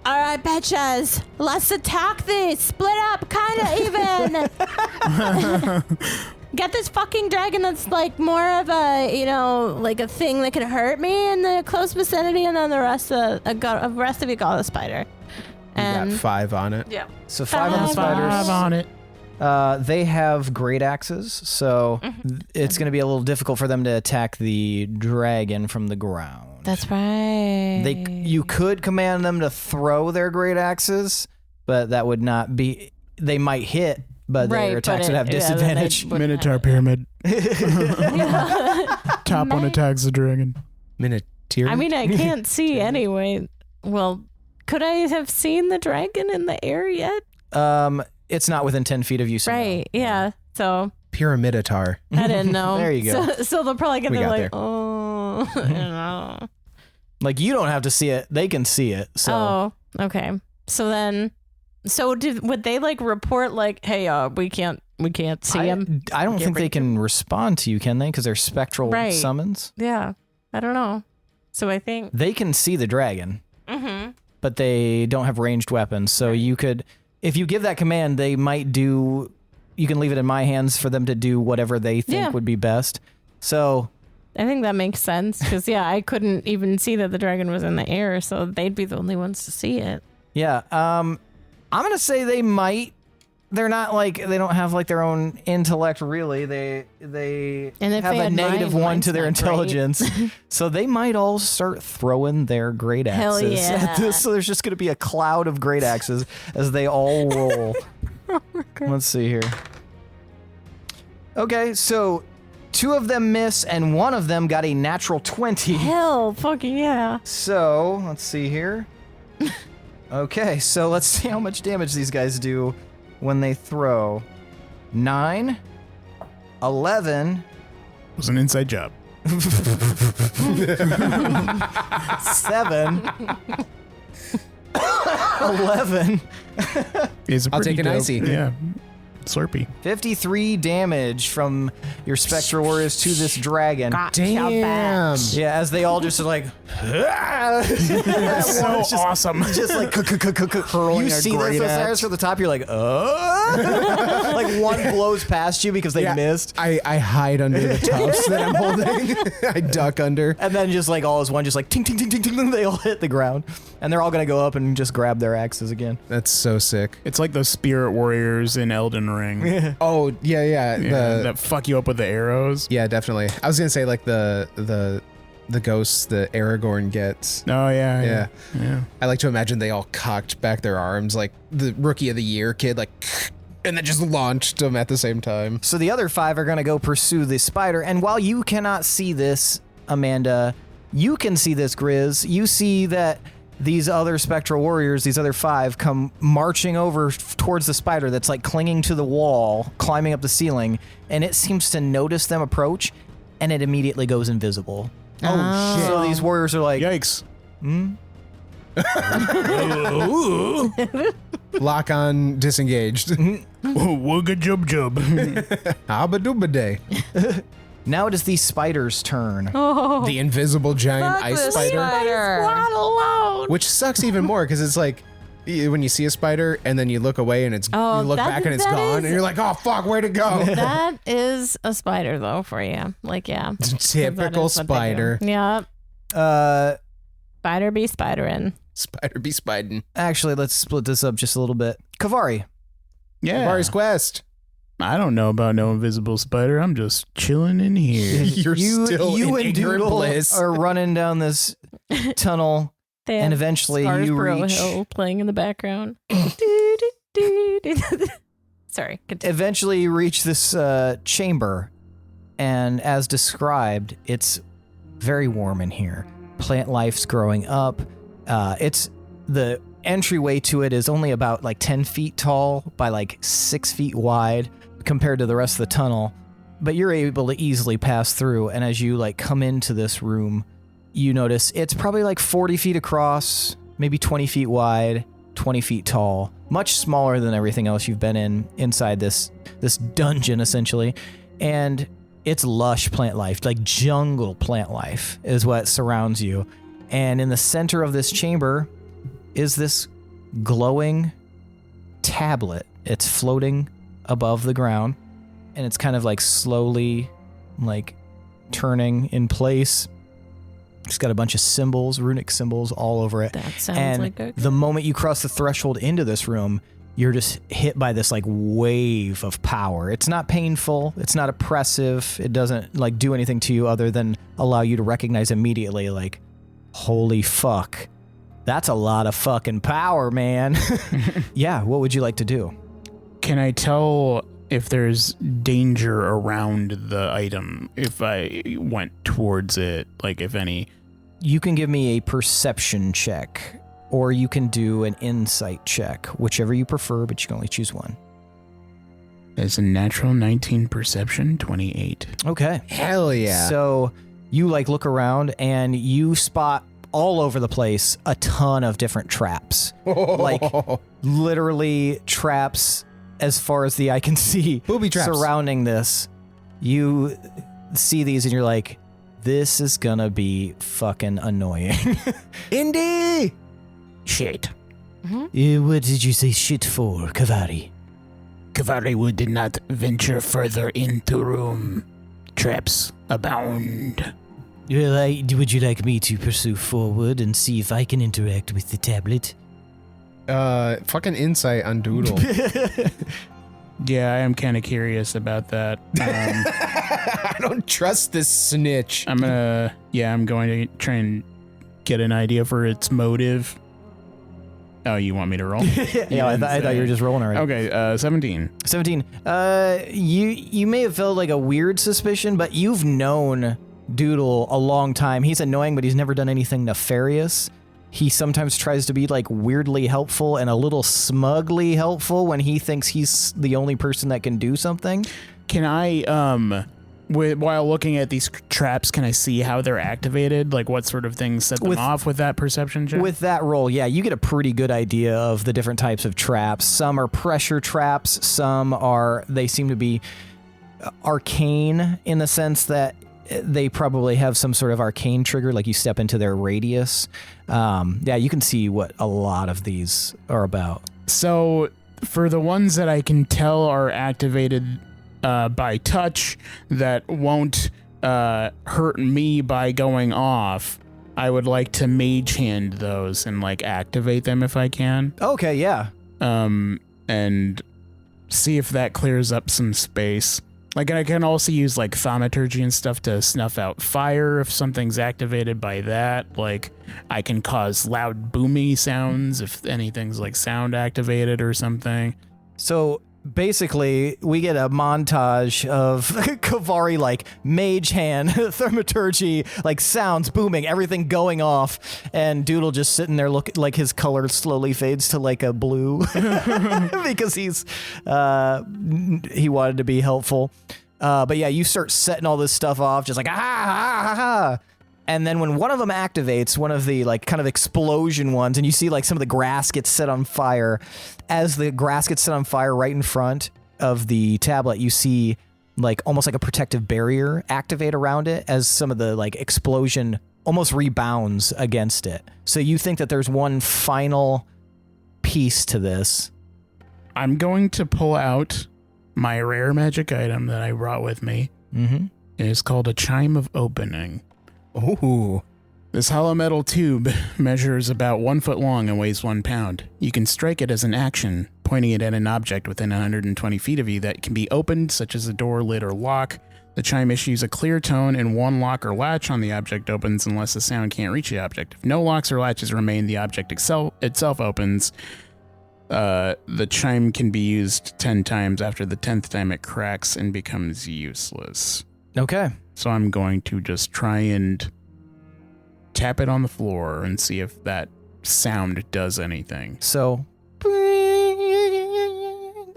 Speaker 6: All right, bitches, let's attack these. Split up, kind of even. Get this fucking dragon that's like more of a, like a thing that can hurt me in the close vicinity, and then the rest of you got the spider.
Speaker 3: You got 5 on it.
Speaker 6: Yeah.
Speaker 1: So 5 on the spiders.
Speaker 2: 5 on it.
Speaker 1: They have great axes, so it's going to be a little difficult for them to attack the dragon from the ground.
Speaker 6: That's right.
Speaker 1: You could command them to throw their great axes, but that would not be. They might hit, but their attacks would have disadvantage.
Speaker 2: Minotaur pyramid. Top one attacks the dragon.
Speaker 3: Minotaur.
Speaker 6: I mean, I can't see anyway. Well, could I have seen the dragon in the air yet?
Speaker 1: It's not within 10 feet of you. So
Speaker 6: right.
Speaker 1: no.
Speaker 6: Yeah. So.
Speaker 3: Pyramidatar.
Speaker 6: I didn't know.
Speaker 1: There you go.
Speaker 6: So they'll probably get
Speaker 3: We
Speaker 6: there
Speaker 3: got
Speaker 6: like,
Speaker 3: there.
Speaker 6: oh,
Speaker 1: Like, you don't have to see it. They can see it. So.
Speaker 6: Oh, okay. So then, would they like report like, hey, we can't see him?
Speaker 1: I don't think they can respond to you, can they? Because they're spectral summons.
Speaker 6: Yeah. I don't know. So I think
Speaker 1: They can see the dragon, but they don't have ranged weapons. So you could, if you give that command, they might do. You can leave it in my hands for them to do whatever they think would be best. So
Speaker 6: I think that makes sense because I couldn't even see that the dragon was in the air, so they'd be the only ones to see it.
Speaker 1: yeah, I'm gonna say they might. They're not like they don't have like their own intellect really. They
Speaker 6: And if
Speaker 1: have
Speaker 6: they
Speaker 1: a
Speaker 6: had
Speaker 1: negative 1 to their
Speaker 6: mindset, right?
Speaker 1: intelligence, so they might all start throwing their great
Speaker 6: Hell
Speaker 1: axes
Speaker 6: yeah.
Speaker 1: at this. So there's just gonna be a cloud of great axes as they all roll. Let's see here. Okay, so 2 of them miss and 1 of them got a natural 20.
Speaker 6: Hell, fucking yeah.
Speaker 1: So let's see here.
Speaker 10: Okay, so let's see how much damage these guys do when they throw. 9, 11.
Speaker 2: It was an inside job.
Speaker 10: 7, 11.
Speaker 3: I'll take an icy.
Speaker 2: Yeah. Slurpee.
Speaker 10: 53 damage from your Spectral Warriors to this dragon.
Speaker 3: Damn.
Speaker 10: Yeah, as they all just are like,
Speaker 2: That's so awesome.
Speaker 10: just like
Speaker 2: Hurling
Speaker 10: you
Speaker 2: a
Speaker 10: see this
Speaker 2: great
Speaker 10: Osiris
Speaker 2: axe.
Speaker 10: from the top, you're like, like one blows past you because they missed.
Speaker 3: I hide under the tufts that I'm holding. I duck under.
Speaker 10: And then just like all as one, just like ting ting ting ting ting, they all hit the ground, and they're all gonna go up and just grab their axes again.
Speaker 3: That's so sick.
Speaker 2: It's like those spirit warriors in Elden Ring.
Speaker 3: Oh yeah.
Speaker 2: That fuck you up with the arrows.
Speaker 3: Yeah, definitely. I was gonna say like the ghosts that Aragorn gets.
Speaker 2: Oh yeah.
Speaker 3: I like to imagine they all cocked back their arms like the Rookie of the Year kid, like, and then just launched them at the same time.
Speaker 10: So the other 5 are gonna go pursue the spider, and while you cannot see this, Amanda, you can see this, Grizz. You see that these other spectral warriors, these other 5, come marching over towards the spider that's like clinging to the wall, climbing up the ceiling, and it seems to notice them approach, and it immediately goes invisible.
Speaker 3: Oh shit.
Speaker 10: So these warriors are like,
Speaker 2: Yikes.
Speaker 3: Lock on disengaged.
Speaker 2: Wooga jub jub.
Speaker 3: Abadoobaday.
Speaker 10: now it is these spiders' turn.
Speaker 8: Oh,
Speaker 3: The invisible giant
Speaker 8: fuck
Speaker 3: ice
Speaker 8: this
Speaker 3: spider.
Speaker 8: spider.
Speaker 6: Not alone.
Speaker 3: Which sucks even more because it's like when you see a spider and then you look away and it's
Speaker 6: Oh,
Speaker 3: you look
Speaker 6: that-
Speaker 3: back and it's
Speaker 6: that
Speaker 3: gone
Speaker 6: is-
Speaker 3: and you're like, oh fuck, where'd it go?
Speaker 6: That is a spider, though, for you. Like, yeah.
Speaker 3: Typical
Speaker 6: That is what they do.
Speaker 3: spider.
Speaker 6: Yep. Spider be spiderin'.
Speaker 3: Spider be spiding.
Speaker 10: Actually, let's split this up just a little bit. Kavari.
Speaker 2: Yeah.
Speaker 3: Mari's Quest.
Speaker 2: I don't know about no invisible spider. I'm just chilling in here.
Speaker 3: You're still
Speaker 10: you
Speaker 3: in
Speaker 10: and
Speaker 3: ignorant
Speaker 10: Doodle
Speaker 3: bliss.
Speaker 10: are running down this tunnel,
Speaker 6: They
Speaker 10: and
Speaker 6: have
Speaker 10: eventually you
Speaker 6: Scarsborough
Speaker 10: reach.
Speaker 6: Hill playing in the background. Sorry. Continue.
Speaker 10: Eventually, you reach this chamber, and as described, it's very warm in here. Plant life's growing up. It's the entryway to it is only about like 10 feet tall by like 6 feet wide compared to the rest of the tunnel, but you're able to easily pass through. And as you like come into this room, you notice it's probably like 40 feet across, maybe 20 feet wide, 20 feet tall, much smaller than everything else you've been inside this dungeon essentially. And it's lush plant life, like jungle plant life is what surrounds you. And in the center of this chamber is this glowing tablet. It's floating above the ground, and it's kind of like slowly like turning in place. It's got a bunch of symbols, runic symbols all over it.
Speaker 6: That sounds
Speaker 10: And
Speaker 6: like a...
Speaker 10: the moment you cross the threshold into this room, you're just hit by this like wave of power. It's not painful. It's not oppressive. It doesn't like do anything to you other than allow you to recognize immediately like, holy fuck, that's a lot of fucking power, man. Yeah, what would you like to do?
Speaker 2: Can I tell if there's danger around the item if I went towards it? Like, if any?
Speaker 10: You can give me a perception check, or you can do an insight check, whichever you prefer, but you can only choose one.
Speaker 2: It's a natural 19 perception, 28.
Speaker 10: Okay.
Speaker 3: Hell yeah.
Speaker 10: So you like look around and you spot all over the place a ton of different traps. Like literally traps as far as the eye can see.
Speaker 3: Booby traps.
Speaker 10: Surrounding this. You see these and you're like, this is gonna be fucking annoying.
Speaker 3: Indy!
Speaker 5: Shit.
Speaker 10: What did you say shit for, Kavari?
Speaker 5: Kavari would not venture further into room. Traps abound.
Speaker 1: Well, would you like me to pursue forward and see if I can interact with the tablet?
Speaker 3: Fucking insight on Doodle.
Speaker 2: Yeah, I am kind of curious about that.
Speaker 3: I don't trust this snitch.
Speaker 2: I'm going to try and get an idea for its motive. Oh, you want me to roll?
Speaker 10: Yeah, I thought you were just rolling already.
Speaker 2: Okay, 17.
Speaker 10: 17. You may have felt like a weird suspicion, but you've known Doodle a long time. He's annoying, but he's never done anything nefarious. he sometimes tries to be like weirdly helpful and a little smugly helpful when he thinks he's the only person that can do something.
Speaker 2: Can I, while looking at these traps, can I see how they're activated? Like what sort of things set them off with that perception check?
Speaker 10: With that roll, yeah, you get a pretty good idea of the different types of traps. Some are pressure traps. They seem to be arcane in the sense that they probably have some sort of arcane trigger, like you step into their radius. Yeah, you can see what a lot of these are about.
Speaker 2: So for the ones that I can tell are activated by touch that won't hurt me by going off, I would like to mage hand those and like activate them if I can.
Speaker 10: Okay, yeah.
Speaker 2: And see if that clears up some space. Like, I can also use like thaumaturgy and stuff to snuff out fire if something's activated by that. Like, I can cause loud boomy sounds if anything's like sound activated or something.
Speaker 10: So basically, we get a montage of Kavari like mage hand, thaumaturgy, like sounds booming, everything going off, and Doodle just sitting there looking like his color slowly fades to like a blue because he wanted to be helpful. But yeah, you start setting all this stuff off, just like and then when one of them activates, one of the like kind of explosion ones, and you see like some of the grass gets set on fire. As the grass gets set on fire right in front of the tablet, you see like almost like a protective barrier activate around it as some of the like explosion almost rebounds against it. So you think that there's one final piece to this.
Speaker 2: I'm going to pull out my rare magic item that I brought with me.
Speaker 10: Mm-hmm.
Speaker 2: It is called a Chime of Opening.
Speaker 10: Ooh.
Speaker 2: This hollow metal tube measures about 1 foot long and weighs 1 pound. You can strike it as an action, pointing it at an object within 120 feet of you that can be opened, such as a door, lid, or lock. The chime issues a clear tone and one lock or latch on the object opens unless the sound can't reach the object. If no locks or latches remain, the object itself opens. The chime can be used 10 times. After the 10th time, it cracks and becomes useless.
Speaker 10: Okay.
Speaker 2: So I'm going to just try and tap it on the floor and see if that sound does anything.
Speaker 10: So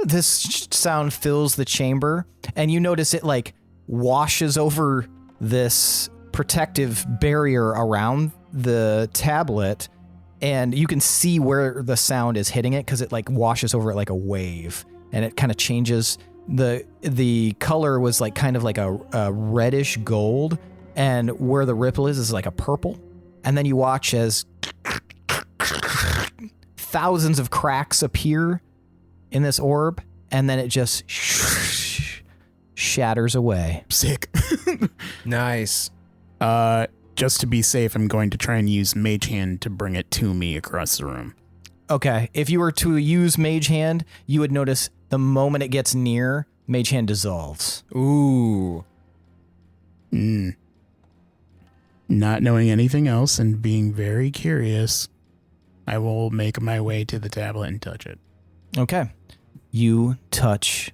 Speaker 10: this sound fills the chamber, and you notice it like washes over this protective barrier around the tablet, and you can see where the sound is hitting it because it like washes over it like a wave, and it kind of changes. The color was like kind of like a reddish gold, and where the ripple is like a purple. And then you watch as thousands of cracks appear in this orb, and then it just shatters away.
Speaker 2: Sick.
Speaker 3: Nice.
Speaker 2: Just to be safe, I'm going to try and use Mage Hand to bring it to me across the room.
Speaker 10: Okay, if you were to use Mage Hand, you would notice the moment it gets near, Mage Hand dissolves.
Speaker 3: Ooh.
Speaker 2: Not knowing anything else and being very curious, I will make my way to the tablet and touch it.
Speaker 10: Okay. You touch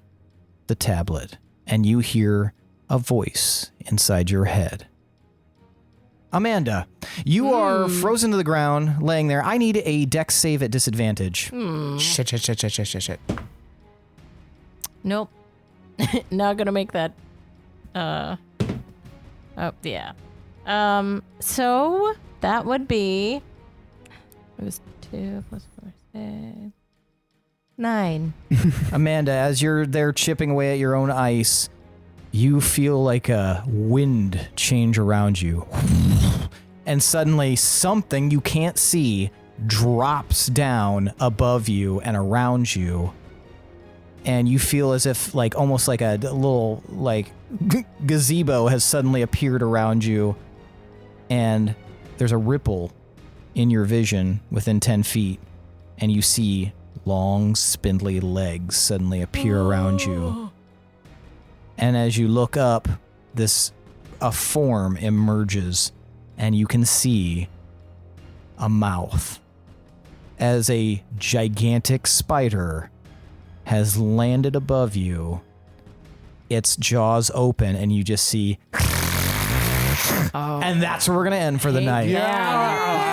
Speaker 10: the tablet, and you hear a voice inside your head. Amanda, you are frozen to the ground, laying there. I need a dex save at disadvantage.
Speaker 3: Shit.
Speaker 6: Nope. Not gonna make that. Oh, yeah. So that would be. It was 2 plus 4, 6, 9.
Speaker 10: Amanda, as you're there chipping away at your own ice, you feel like a wind change around you. And suddenly something you can't see drops down above you and around you. And you feel as if like almost like a little like gazebo has suddenly appeared around you. And there's a ripple in your vision within 10 feet. And you see long, spindly legs suddenly appear around you. And as you look up, a form emerges, and you can see a mouth as a gigantic spider has landed above you. Its jaws open, and you just see. And that's where we're going to end for the night.
Speaker 6: Yeah.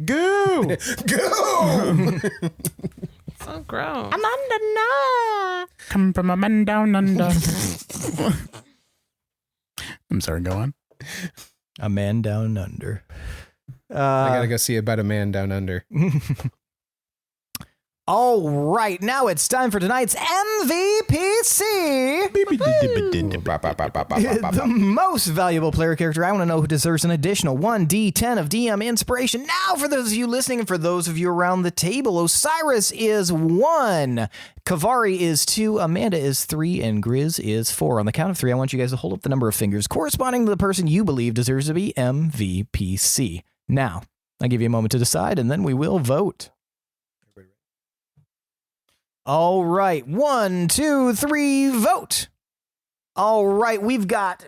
Speaker 2: Go!
Speaker 3: Go!
Speaker 8: So gross.
Speaker 6: Amanda, no.
Speaker 2: Come from a man down under. I'm sorry, go on.
Speaker 10: A man down under.
Speaker 3: I gotta go see about a man down under.
Speaker 10: All right, now it's time for tonight's MVPC. The most valuable player character. I want to know who deserves an additional 1d10 of DM inspiration. Now, for those of you listening and for those of you around the table, Osiris is 1, Kavari is 2, Amanda is 3, and Grizz is 4. On the count of 3, I want you guys to hold up the number of fingers corresponding to the person you believe deserves to be MVPC. Now, I'll give you a moment to decide, and then we will vote. All right, 1, 2, 3, vote. All right, we've got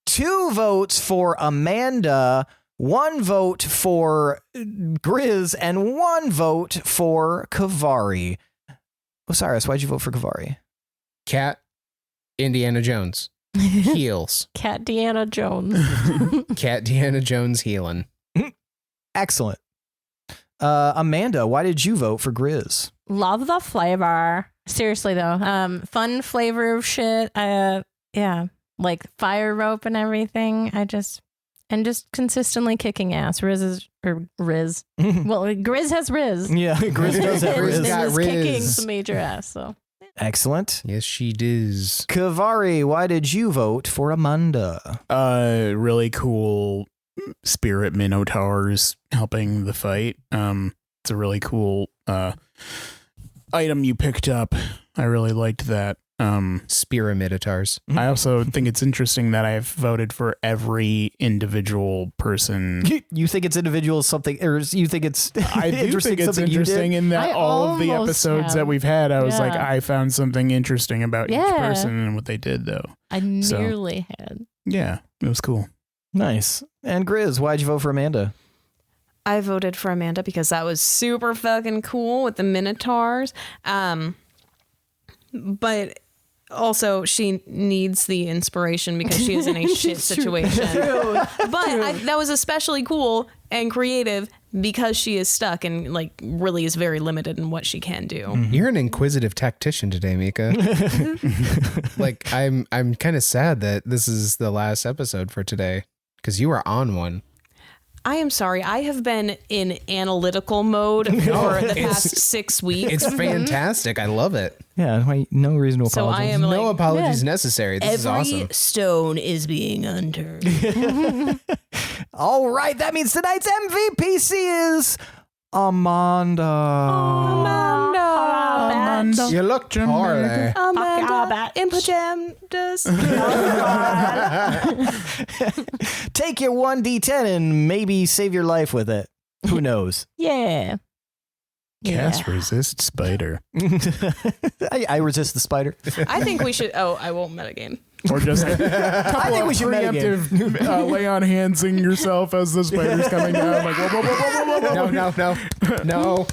Speaker 10: 2 votes for Amanda, 1 vote for Grizz, and 1 vote for Kavari. Osiris, why'd you vote for Kavari?
Speaker 3: Cat, Indiana Jones. Heals.
Speaker 6: Cat Deanna Jones.
Speaker 3: Cat Deanna Jones healing.
Speaker 10: Excellent. Amanda, why did you vote for Grizz?
Speaker 6: Love the flavor. Seriously though, fun flavor of shit. Yeah, like fire rope and everything. Just consistently kicking ass. Riz. Well, Grizz has Riz.
Speaker 10: Yeah, Grizz does have Riz.
Speaker 6: And
Speaker 3: got
Speaker 6: is
Speaker 3: Riz.
Speaker 6: kicking some major ass. So
Speaker 10: Excellent.
Speaker 3: Yes, she does.
Speaker 10: Kavari, why did you vote for Amanda?
Speaker 2: Really cool spirit minotaurs helping the fight. It's a really cool item you picked up. I really liked that.
Speaker 3: Spirit Minotaurs.
Speaker 2: I also think it's interesting that I've voted for every individual person.
Speaker 10: You think it's individual something, or you think it's
Speaker 2: I do think it's interesting in that all of the episodes that we've had, I was like, I found something interesting about each person and what they did, though.
Speaker 6: I nearly had.
Speaker 2: Yeah, it was cool.
Speaker 10: Nice. And Grizz, why'd you vote for Amanda?
Speaker 8: I voted for Amanda because that was super fucking cool with the Minotaurs. But also she needs the inspiration because she is in a shit situation. But that was especially cool and creative because she is stuck and like really is very limited in what she can do.
Speaker 3: You're an inquisitive tactician today, Mika. Like I'm kind of sad that this is the last episode for today because you were on one.
Speaker 8: I am sorry. I have been in analytical mode for the past 6 weeks.
Speaker 3: It's fantastic. I love it.
Speaker 10: Yeah, no reason to
Speaker 8: So
Speaker 10: apologize.
Speaker 8: I am like,
Speaker 3: No apologies necessary. This is awesome.
Speaker 8: every stone is being unturned.
Speaker 10: All right, that means tonight's MVPC is Amanda.
Speaker 6: Amanda.
Speaker 3: You look poorly.
Speaker 8: Amanda in pajamas.
Speaker 10: Take your 1d10 and maybe save your life with it. Who knows?
Speaker 6: Yeah.
Speaker 2: Cast resist spider.
Speaker 10: I resist the spider.
Speaker 8: I think we should. Oh, I won't metagame.
Speaker 2: Or just a couple
Speaker 10: I think
Speaker 2: of
Speaker 10: we should
Speaker 2: preemptive lay on handsing yourself as the spider's coming down. Like, whoa, whoa, whoa, whoa, whoa, whoa.
Speaker 3: No.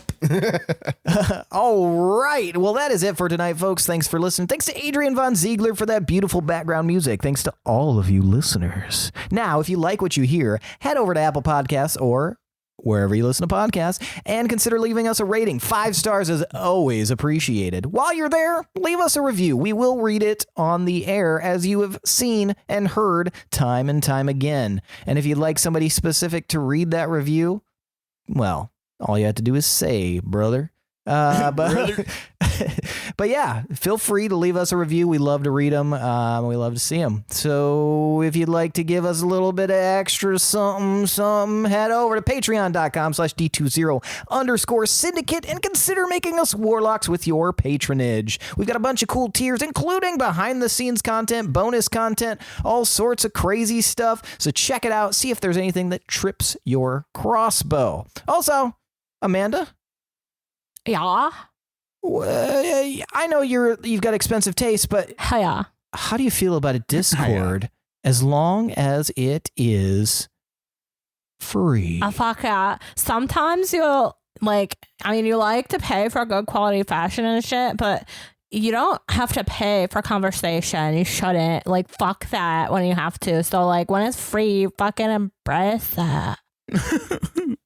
Speaker 10: All right. Well, that is it for tonight, folks. Thanks for listening. Thanks to Adrian Von Ziegler for that beautiful background music. Thanks to all of you listeners. Now, if you like what you hear, head over to Apple Podcasts or wherever you listen to podcasts, and consider leaving us a rating. 5 stars is always appreciated. While you're there, leave us a review. We will read it on the air, as you have seen and heard time and time again. And if you'd like somebody specific to read that review, well, all you have to do is say, brother. But yeah, feel free to leave us a review. We love to read them. We love to see them. So if you'd like to give us a little bit of extra something, head over to patreon.com/D20_syndicate and consider making us warlocks with your patronage. We've got a bunch of cool tiers, including behind the scenes content, bonus content, all sorts of crazy stuff. So check it out. See if there's anything that trips your crossbow. Also, Amanda?
Speaker 6: Yeah.
Speaker 10: I know you've got expensive taste, but
Speaker 6: Yeah.
Speaker 10: how do you feel about a Discord as long as it is free?
Speaker 6: Fuck yeah. Sometimes you like to pay for good quality fashion and shit, but you don't have to pay for conversation. You shouldn't. Like, fuck that when you have to. So, like, when it's free, you fucking embrace that.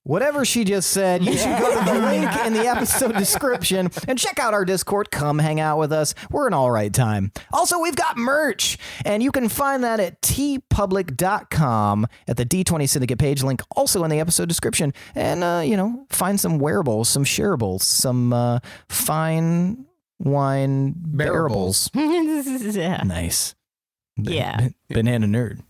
Speaker 10: whatever she just said, you should go to the link in the episode description and check out our Discord. Come hang out with us. We're an all right time. Also, we've got merch, and you can find that at tpublic.com at the D20 Syndicate page, link also in the episode description. And, find some wearables, some shareables, some fine wine bearables.
Speaker 6: Yeah.
Speaker 10: Nice.
Speaker 6: Yeah.
Speaker 10: Banana nerd.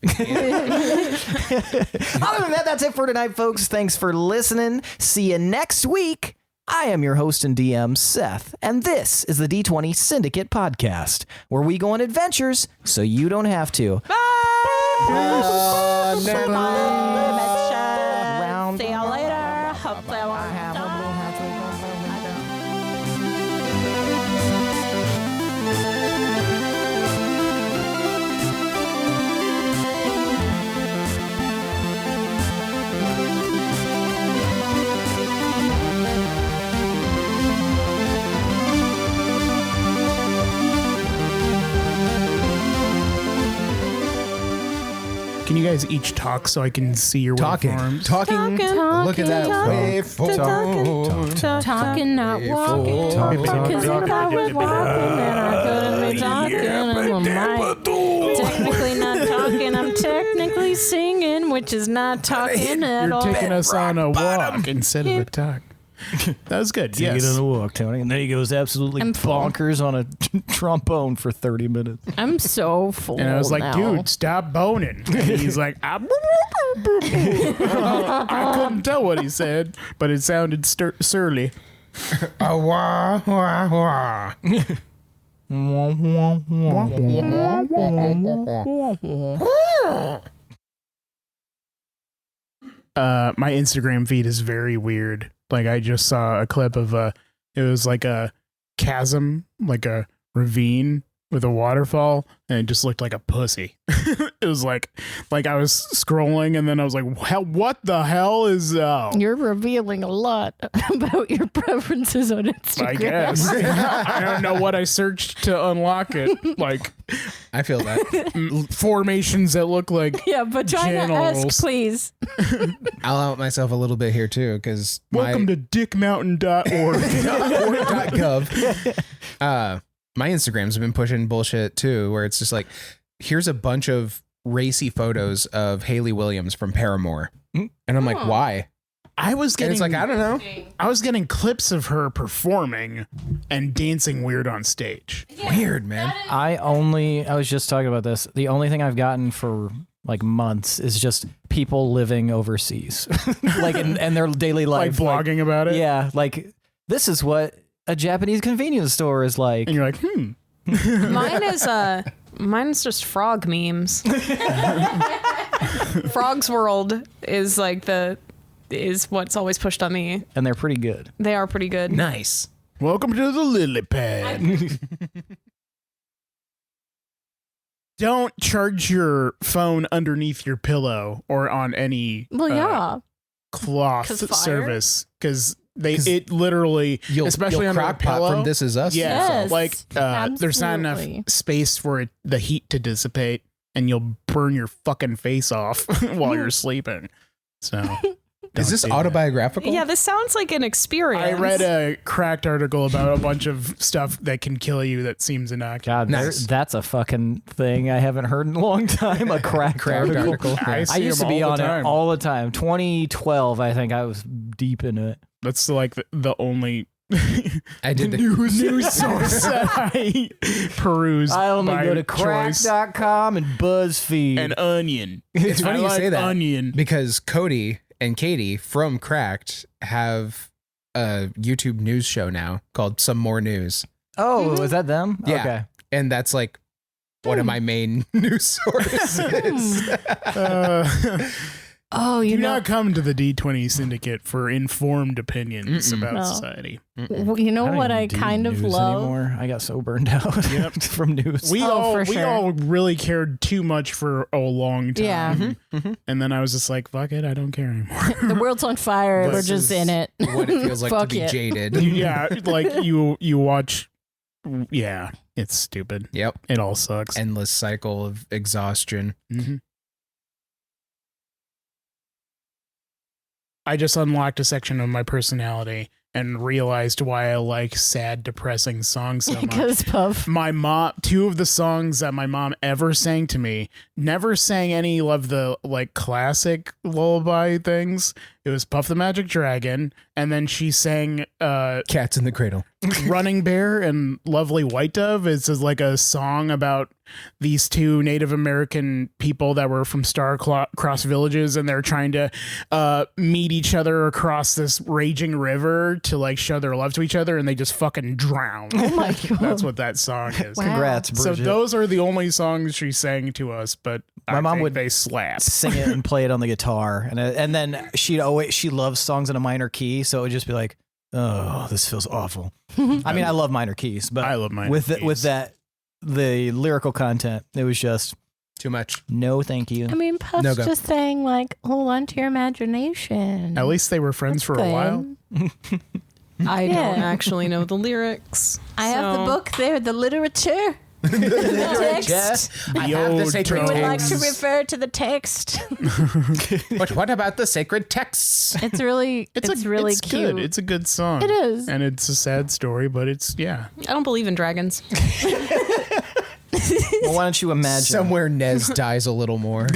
Speaker 10: Other than that, that's it for tonight, folks. Thanks for listening. See you next week. I am your host and DM, Seth, and this is the D20 Syndicate podcast, where we go on adventures so you don't have to.
Speaker 6: Bye. See you later. Hopefully I won't have a blue hat.
Speaker 2: Can you guys each talk so I can see your waveforms?
Speaker 3: Talking. Look at that waveform.
Speaker 6: Talking, not walking. Because if I was walking, then I couldn't be talking. I'm a mic. Technically not talking. I'm technically singing, which is not talking at all.
Speaker 2: You're taking us on a walk instead of a talk. That was good.
Speaker 1: Take
Speaker 2: Yes.
Speaker 1: it on a walk, Tony. And then he goes absolutely bonkers on a trombone for 30 minutes.
Speaker 6: I'm so full.
Speaker 2: And I was like,
Speaker 6: now.
Speaker 2: dude, stop boning. And he's like, I couldn't tell what he said, but it sounded surly.
Speaker 3: Wah, wah, wah.
Speaker 2: My Instagram feed is very weird. Like I just saw a clip of it was like a chasm, like a ravine with a waterfall, and it just looked like a pussy. It was like I was scrolling, and then I was like, what the hell is
Speaker 6: You're revealing a lot about your preferences on Instagram.
Speaker 2: I guess. I don't know what I searched to unlock it. Like,
Speaker 3: I feel that.
Speaker 2: formations that look like
Speaker 6: Yeah, but try to
Speaker 2: channels.
Speaker 6: ask, please.
Speaker 3: I'll out myself a little bit here too, because
Speaker 2: Welcome to dickmountain.org.
Speaker 3: .gov. My Instagram's been pushing bullshit too, where it's just like, here's a bunch of racy photos of Hayley Williams from Paramore, and I'm like, why?
Speaker 2: I was
Speaker 3: And
Speaker 2: getting
Speaker 3: it's like, I don't know.
Speaker 2: I was getting clips of her performing and dancing weird on stage.
Speaker 3: Weird, man.
Speaker 10: I was just talking about this. The only thing I've gotten for like months is just people living overseas, like in their daily
Speaker 2: Like
Speaker 10: life.
Speaker 2: blogging about it.
Speaker 10: Yeah, like this is what a Japanese convenience store is like.
Speaker 2: And you're like,
Speaker 8: Mine's just frog memes. Frog's World is like is what's always pushed on me.
Speaker 10: And they're pretty good.
Speaker 8: They are pretty good.
Speaker 3: Nice.
Speaker 2: welcome to the lily pad. Don't charge your phone underneath your pillow or on any
Speaker 6: Well, yeah.
Speaker 2: cloth
Speaker 6: 'Cause fire?
Speaker 2: service, because it literally, especially
Speaker 3: you'll
Speaker 2: under a
Speaker 3: crock pot
Speaker 2: pillow
Speaker 3: from This Is Us.
Speaker 2: Yeah,
Speaker 6: Yes,
Speaker 2: like there's not enough
Speaker 6: absolutely.
Speaker 2: space for the heat to dissipate, and you'll burn your fucking face off while you're sleeping. So,
Speaker 3: Is this
Speaker 2: don't do that.
Speaker 3: autobiographical?
Speaker 8: Yeah, this sounds like an experience.
Speaker 2: I read a cracked article about a bunch of stuff that can kill you that seems innocuous.
Speaker 10: God,
Speaker 3: Nice.
Speaker 10: that's a fucking thing I haven't heard in a long time. A cracked article.
Speaker 2: I
Speaker 10: I
Speaker 2: see
Speaker 10: used to
Speaker 2: them
Speaker 10: be
Speaker 2: all
Speaker 10: on
Speaker 2: the
Speaker 10: it
Speaker 2: time.
Speaker 10: all the time. 2012, I think I was deep into it.
Speaker 2: That's like the only
Speaker 3: I did the
Speaker 2: news source that I peruse.
Speaker 10: I only
Speaker 2: by
Speaker 10: go to
Speaker 2: choice.
Speaker 10: crack.com and BuzzFeed.
Speaker 2: And Onion.
Speaker 3: It's funny
Speaker 2: I
Speaker 3: you
Speaker 2: like
Speaker 3: say that
Speaker 2: Onion.
Speaker 3: because Cody and Katie from Cracked have a YouTube news show now called Some More News.
Speaker 10: Oh, was that them?
Speaker 3: Yeah.
Speaker 10: Okay.
Speaker 3: And that's like one of my main news sources.
Speaker 6: Oh,
Speaker 2: Do
Speaker 6: you know,
Speaker 2: not come to the D20 Syndicate for informed opinions about
Speaker 6: No.
Speaker 2: society.
Speaker 6: you know
Speaker 10: don't
Speaker 6: what
Speaker 10: even
Speaker 6: I
Speaker 10: do
Speaker 6: kind of
Speaker 10: news
Speaker 6: love?
Speaker 10: anymore. I got so burned out from news.
Speaker 2: We
Speaker 6: for sure.
Speaker 2: all really cared too much for a long time.
Speaker 6: Yeah.
Speaker 2: And then I was just like, fuck it, I don't care anymore.
Speaker 6: The world's on fire. We're
Speaker 3: This
Speaker 6: just
Speaker 3: is
Speaker 6: in it.
Speaker 3: What it feels like to
Speaker 6: Fuck
Speaker 3: be
Speaker 6: it.
Speaker 3: jaded.
Speaker 2: Yeah, like you watch. Yeah, it's stupid.
Speaker 3: Yep.
Speaker 2: It all sucks.
Speaker 3: Endless cycle of exhaustion.
Speaker 2: Mhm. I just unlocked a section of my personality and realized why I like sad, depressing songs so much.
Speaker 6: Because Puff.
Speaker 2: My mom, 2 of the songs that my mom ever sang to me, never sang any of the like classic lullaby things. It was Puff the Magic Dragon, and then she sang
Speaker 3: Cats in the Cradle.
Speaker 2: Running Bear and Lovely White Dove. It's like a song about these 2 Native American people that were from star-crossed villages, and they're trying to meet each other across this raging river to like show their love to each other, and they just fucking drown.
Speaker 6: Oh my God.
Speaker 2: That's what that song is.
Speaker 6: Wow.
Speaker 10: Congrats,
Speaker 2: So
Speaker 10: Bridget.
Speaker 2: those are the only songs she sang to us, but
Speaker 10: My mom would
Speaker 2: they slap.
Speaker 10: sing it and play it on the guitar, and then she loves songs in a minor key, so it would just be like, oh, this feels awful. I mean, I love minor keys, but
Speaker 2: I love minor
Speaker 10: with
Speaker 2: keys.
Speaker 10: with that the lyrical content, it was just
Speaker 3: Too much.
Speaker 10: no, thank you.
Speaker 6: I mean, Puff's
Speaker 3: No go.
Speaker 6: just saying, like, hold on to your imagination.
Speaker 2: At least they were friends for a while.
Speaker 8: I
Speaker 6: Yeah.
Speaker 8: don't actually know the lyrics.
Speaker 6: I have the
Speaker 8: so-
Speaker 6: book there, the literature. The text.
Speaker 3: I have the sacred
Speaker 6: We would like to
Speaker 3: texts.
Speaker 6: refer to the text.
Speaker 3: But what about the sacred texts?
Speaker 6: It's really, it's really
Speaker 2: it's
Speaker 6: cute.
Speaker 2: good. It's a good song.
Speaker 6: It is.
Speaker 2: And it's a sad story, but it's, yeah.
Speaker 8: I don't believe in dragons.
Speaker 10: Well, why don't you imagine
Speaker 3: Somewhere Nez dies a little more.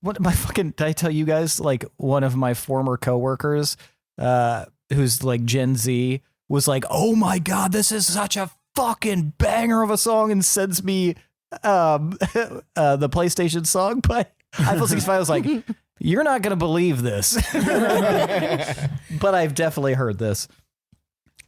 Speaker 10: What my fucking did I tell you guys? Like one of my former coworkers, who's like Gen Z, was like, "Oh my god, this is such a fucking banger of a song," and sends me the PlayStation song by Eiffel 65. I was like, "You're not gonna believe this," but I've definitely heard this.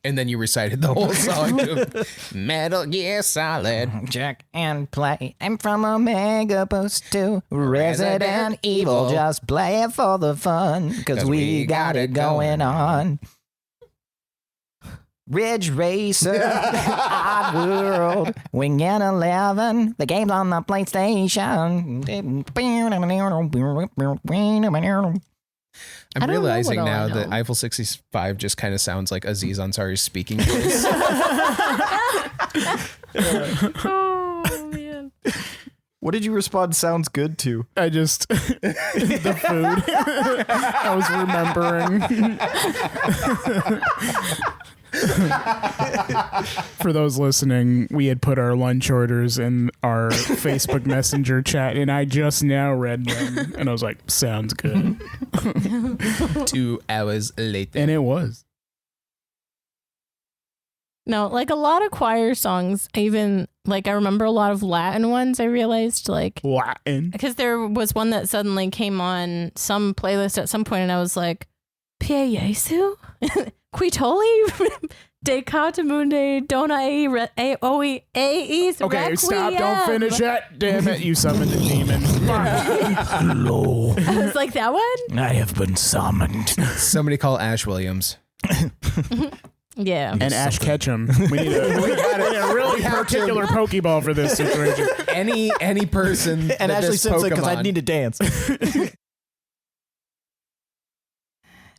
Speaker 3: And then you recited the whole song to Metal Gear Solid.
Speaker 10: Jack and play. I'm from Omega Post 2. Resident Evil. Just play it for the fun. Because we got it going on. Ridge Racer. Odd World. Wing and 11. The game's on the PlayStation.
Speaker 3: I'm
Speaker 6: I don't know
Speaker 3: realizing
Speaker 6: what all
Speaker 3: now
Speaker 6: I
Speaker 3: that
Speaker 6: know.
Speaker 3: Eiffel 65 just kind of sounds like Aziz Ansari's speaking voice.
Speaker 6: Oh, man.
Speaker 10: What did you respond sounds good to?
Speaker 2: I just, the food. I was remembering. For those listening, we had put our lunch orders in our Facebook Messenger chat, and I just now read them, and I was like, sounds good.
Speaker 3: 2 hours later.
Speaker 2: And it was.
Speaker 6: No, like a lot of choir songs, even like I remember a lot of Latin ones. I realized like
Speaker 2: Latin.
Speaker 6: because there was one that suddenly came on some playlist at some point, and I was like, Pie Jesu? Quitoli? De Catamunde Dona E Oe Eis
Speaker 2: Okay, stop. Don't finish that. Damn it. You summoned a demon.
Speaker 1: Hello,
Speaker 6: I was like, that one?
Speaker 1: I have been summoned.
Speaker 3: Somebody call Ash Williams.
Speaker 6: Yeah.
Speaker 2: And Ash Ketchum. We need a really particular Pokeball for this situation.
Speaker 3: Any person
Speaker 10: And
Speaker 3: that
Speaker 10: Ashley
Speaker 3: this
Speaker 10: Simpson, because I
Speaker 3: Pokemon-
Speaker 10: need to dance.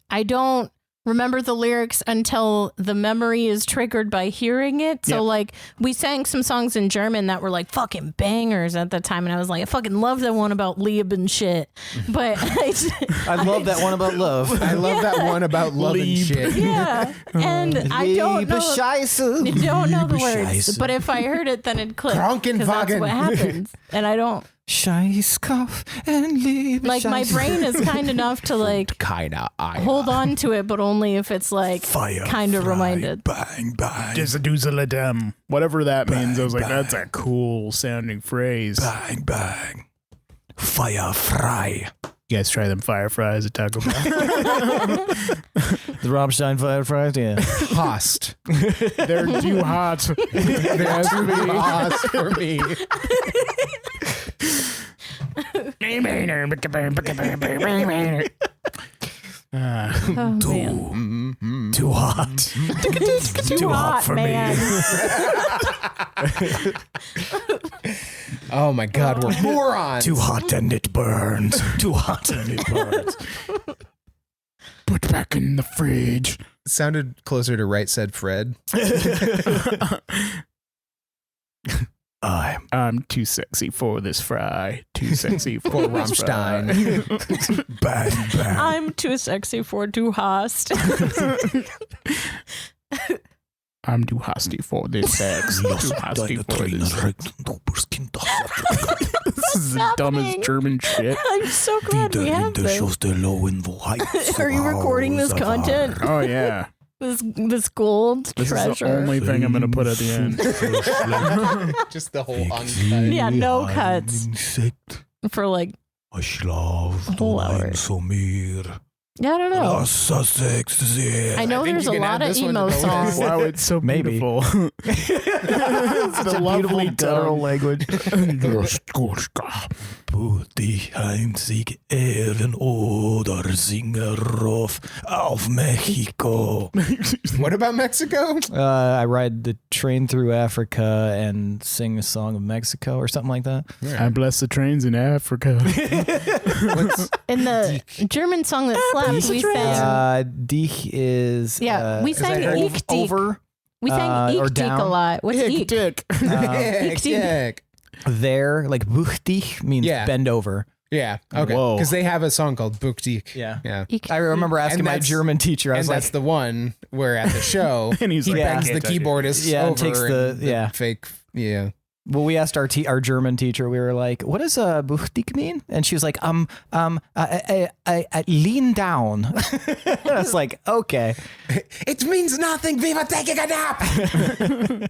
Speaker 6: I don't remember the lyrics until the memory is triggered by hearing it. So
Speaker 2: Yep.
Speaker 6: like we sang some songs in German that were like fucking bangers at the time, and I was like, I fucking love that one about Lieb and shit. But
Speaker 10: I love that one about love.
Speaker 3: I love that one about love and shit.
Speaker 6: yeah, and I don't know. I don't know the words,
Speaker 1: Scheiße.
Speaker 6: but if I heard it, then it'd click. 'cause that's
Speaker 3: Krankenwagen.
Speaker 6: what happens, and I don't
Speaker 10: Scheißkopf and Liebe.
Speaker 6: like my brain is kind enough to like
Speaker 3: Kinda.
Speaker 6: hold on to it, but only if it's like
Speaker 1: Fire.
Speaker 6: kind of
Speaker 1: fry,
Speaker 6: reminded.
Speaker 1: Bang, bang.
Speaker 2: Dizaduzaladem. Whatever that means. I was like,
Speaker 1: Bang,
Speaker 2: that's a cool sounding phrase.
Speaker 1: Bang, bang. Fire fry.
Speaker 2: You guys try them fire fries at Taco Bell.
Speaker 10: The Rammstein fire fries, yeah.
Speaker 3: Host.
Speaker 2: They're too hot.
Speaker 3: They're too host for me.
Speaker 6: Oh man,
Speaker 1: Too hot.
Speaker 6: too hot
Speaker 1: for
Speaker 6: man.
Speaker 3: Oh my God, we're morons.
Speaker 1: Too hot and it burns. Too hot and it burns.
Speaker 2: Put back in the fridge.
Speaker 3: Sounded closer to Right Said Fred.
Speaker 1: I'm
Speaker 2: I'm too sexy for this fry. Too sexy for
Speaker 3: Rammstein.
Speaker 2: Bang, bang.
Speaker 6: I'm too sexy for Du hast.
Speaker 2: I'm too hasty for this sex. Too hasty for this sex. This is the dumbest German shit.
Speaker 6: I'm so glad we have this. Are you recording this content?
Speaker 2: Oh, yeah.
Speaker 6: This gold
Speaker 2: This
Speaker 6: treasure.
Speaker 2: is the only thing I'm going to put at the end.
Speaker 3: Just the whole uncut.
Speaker 6: Yeah, no cuts. For like a whole hour. Yeah, I don't know. I know there's a lot of emo songs.
Speaker 2: Wow, it's so
Speaker 10: Maybe.
Speaker 2: beautiful. It's the lovely
Speaker 10: guttural
Speaker 2: tongue.
Speaker 10: language.
Speaker 1: Die einzig Ehrenoder Singer auf Mexico.
Speaker 3: What about Mexico?
Speaker 10: I ride the train through Africa and sing a song of Mexico or something like that.
Speaker 2: I bless the trains in Africa.
Speaker 6: In the German song that slapped, we sang.
Speaker 10: Dich is
Speaker 6: We sang Ich Dich.
Speaker 10: over.
Speaker 6: We sang
Speaker 10: or
Speaker 6: Ich Dich a
Speaker 10: down.
Speaker 6: lot. What's Ich?
Speaker 2: Dick.
Speaker 6: Ich Dich.
Speaker 10: There, like buchtig means bend over.
Speaker 3: Yeah. Okay.
Speaker 2: Whoa.
Speaker 3: Because they have a song called Buchdik.
Speaker 10: Yeah.
Speaker 3: Yeah.
Speaker 10: I remember asking
Speaker 3: And
Speaker 10: my
Speaker 3: that's-
Speaker 10: German teacher. I was
Speaker 3: And
Speaker 10: like,
Speaker 3: that's the one where at the show
Speaker 2: And he's
Speaker 3: he
Speaker 2: like,
Speaker 3: bends
Speaker 2: I
Speaker 3: the
Speaker 2: can't touch it.
Speaker 3: keyboardist
Speaker 10: Yeah,
Speaker 3: over
Speaker 10: takes the-
Speaker 3: and
Speaker 10: yeah.
Speaker 3: fake. Yeah.
Speaker 10: well, we asked our German teacher. We were like, "What does buchtig mean?" And she was like, lean down." And I was like, "Okay."
Speaker 3: It means nothing. We were taking a nap.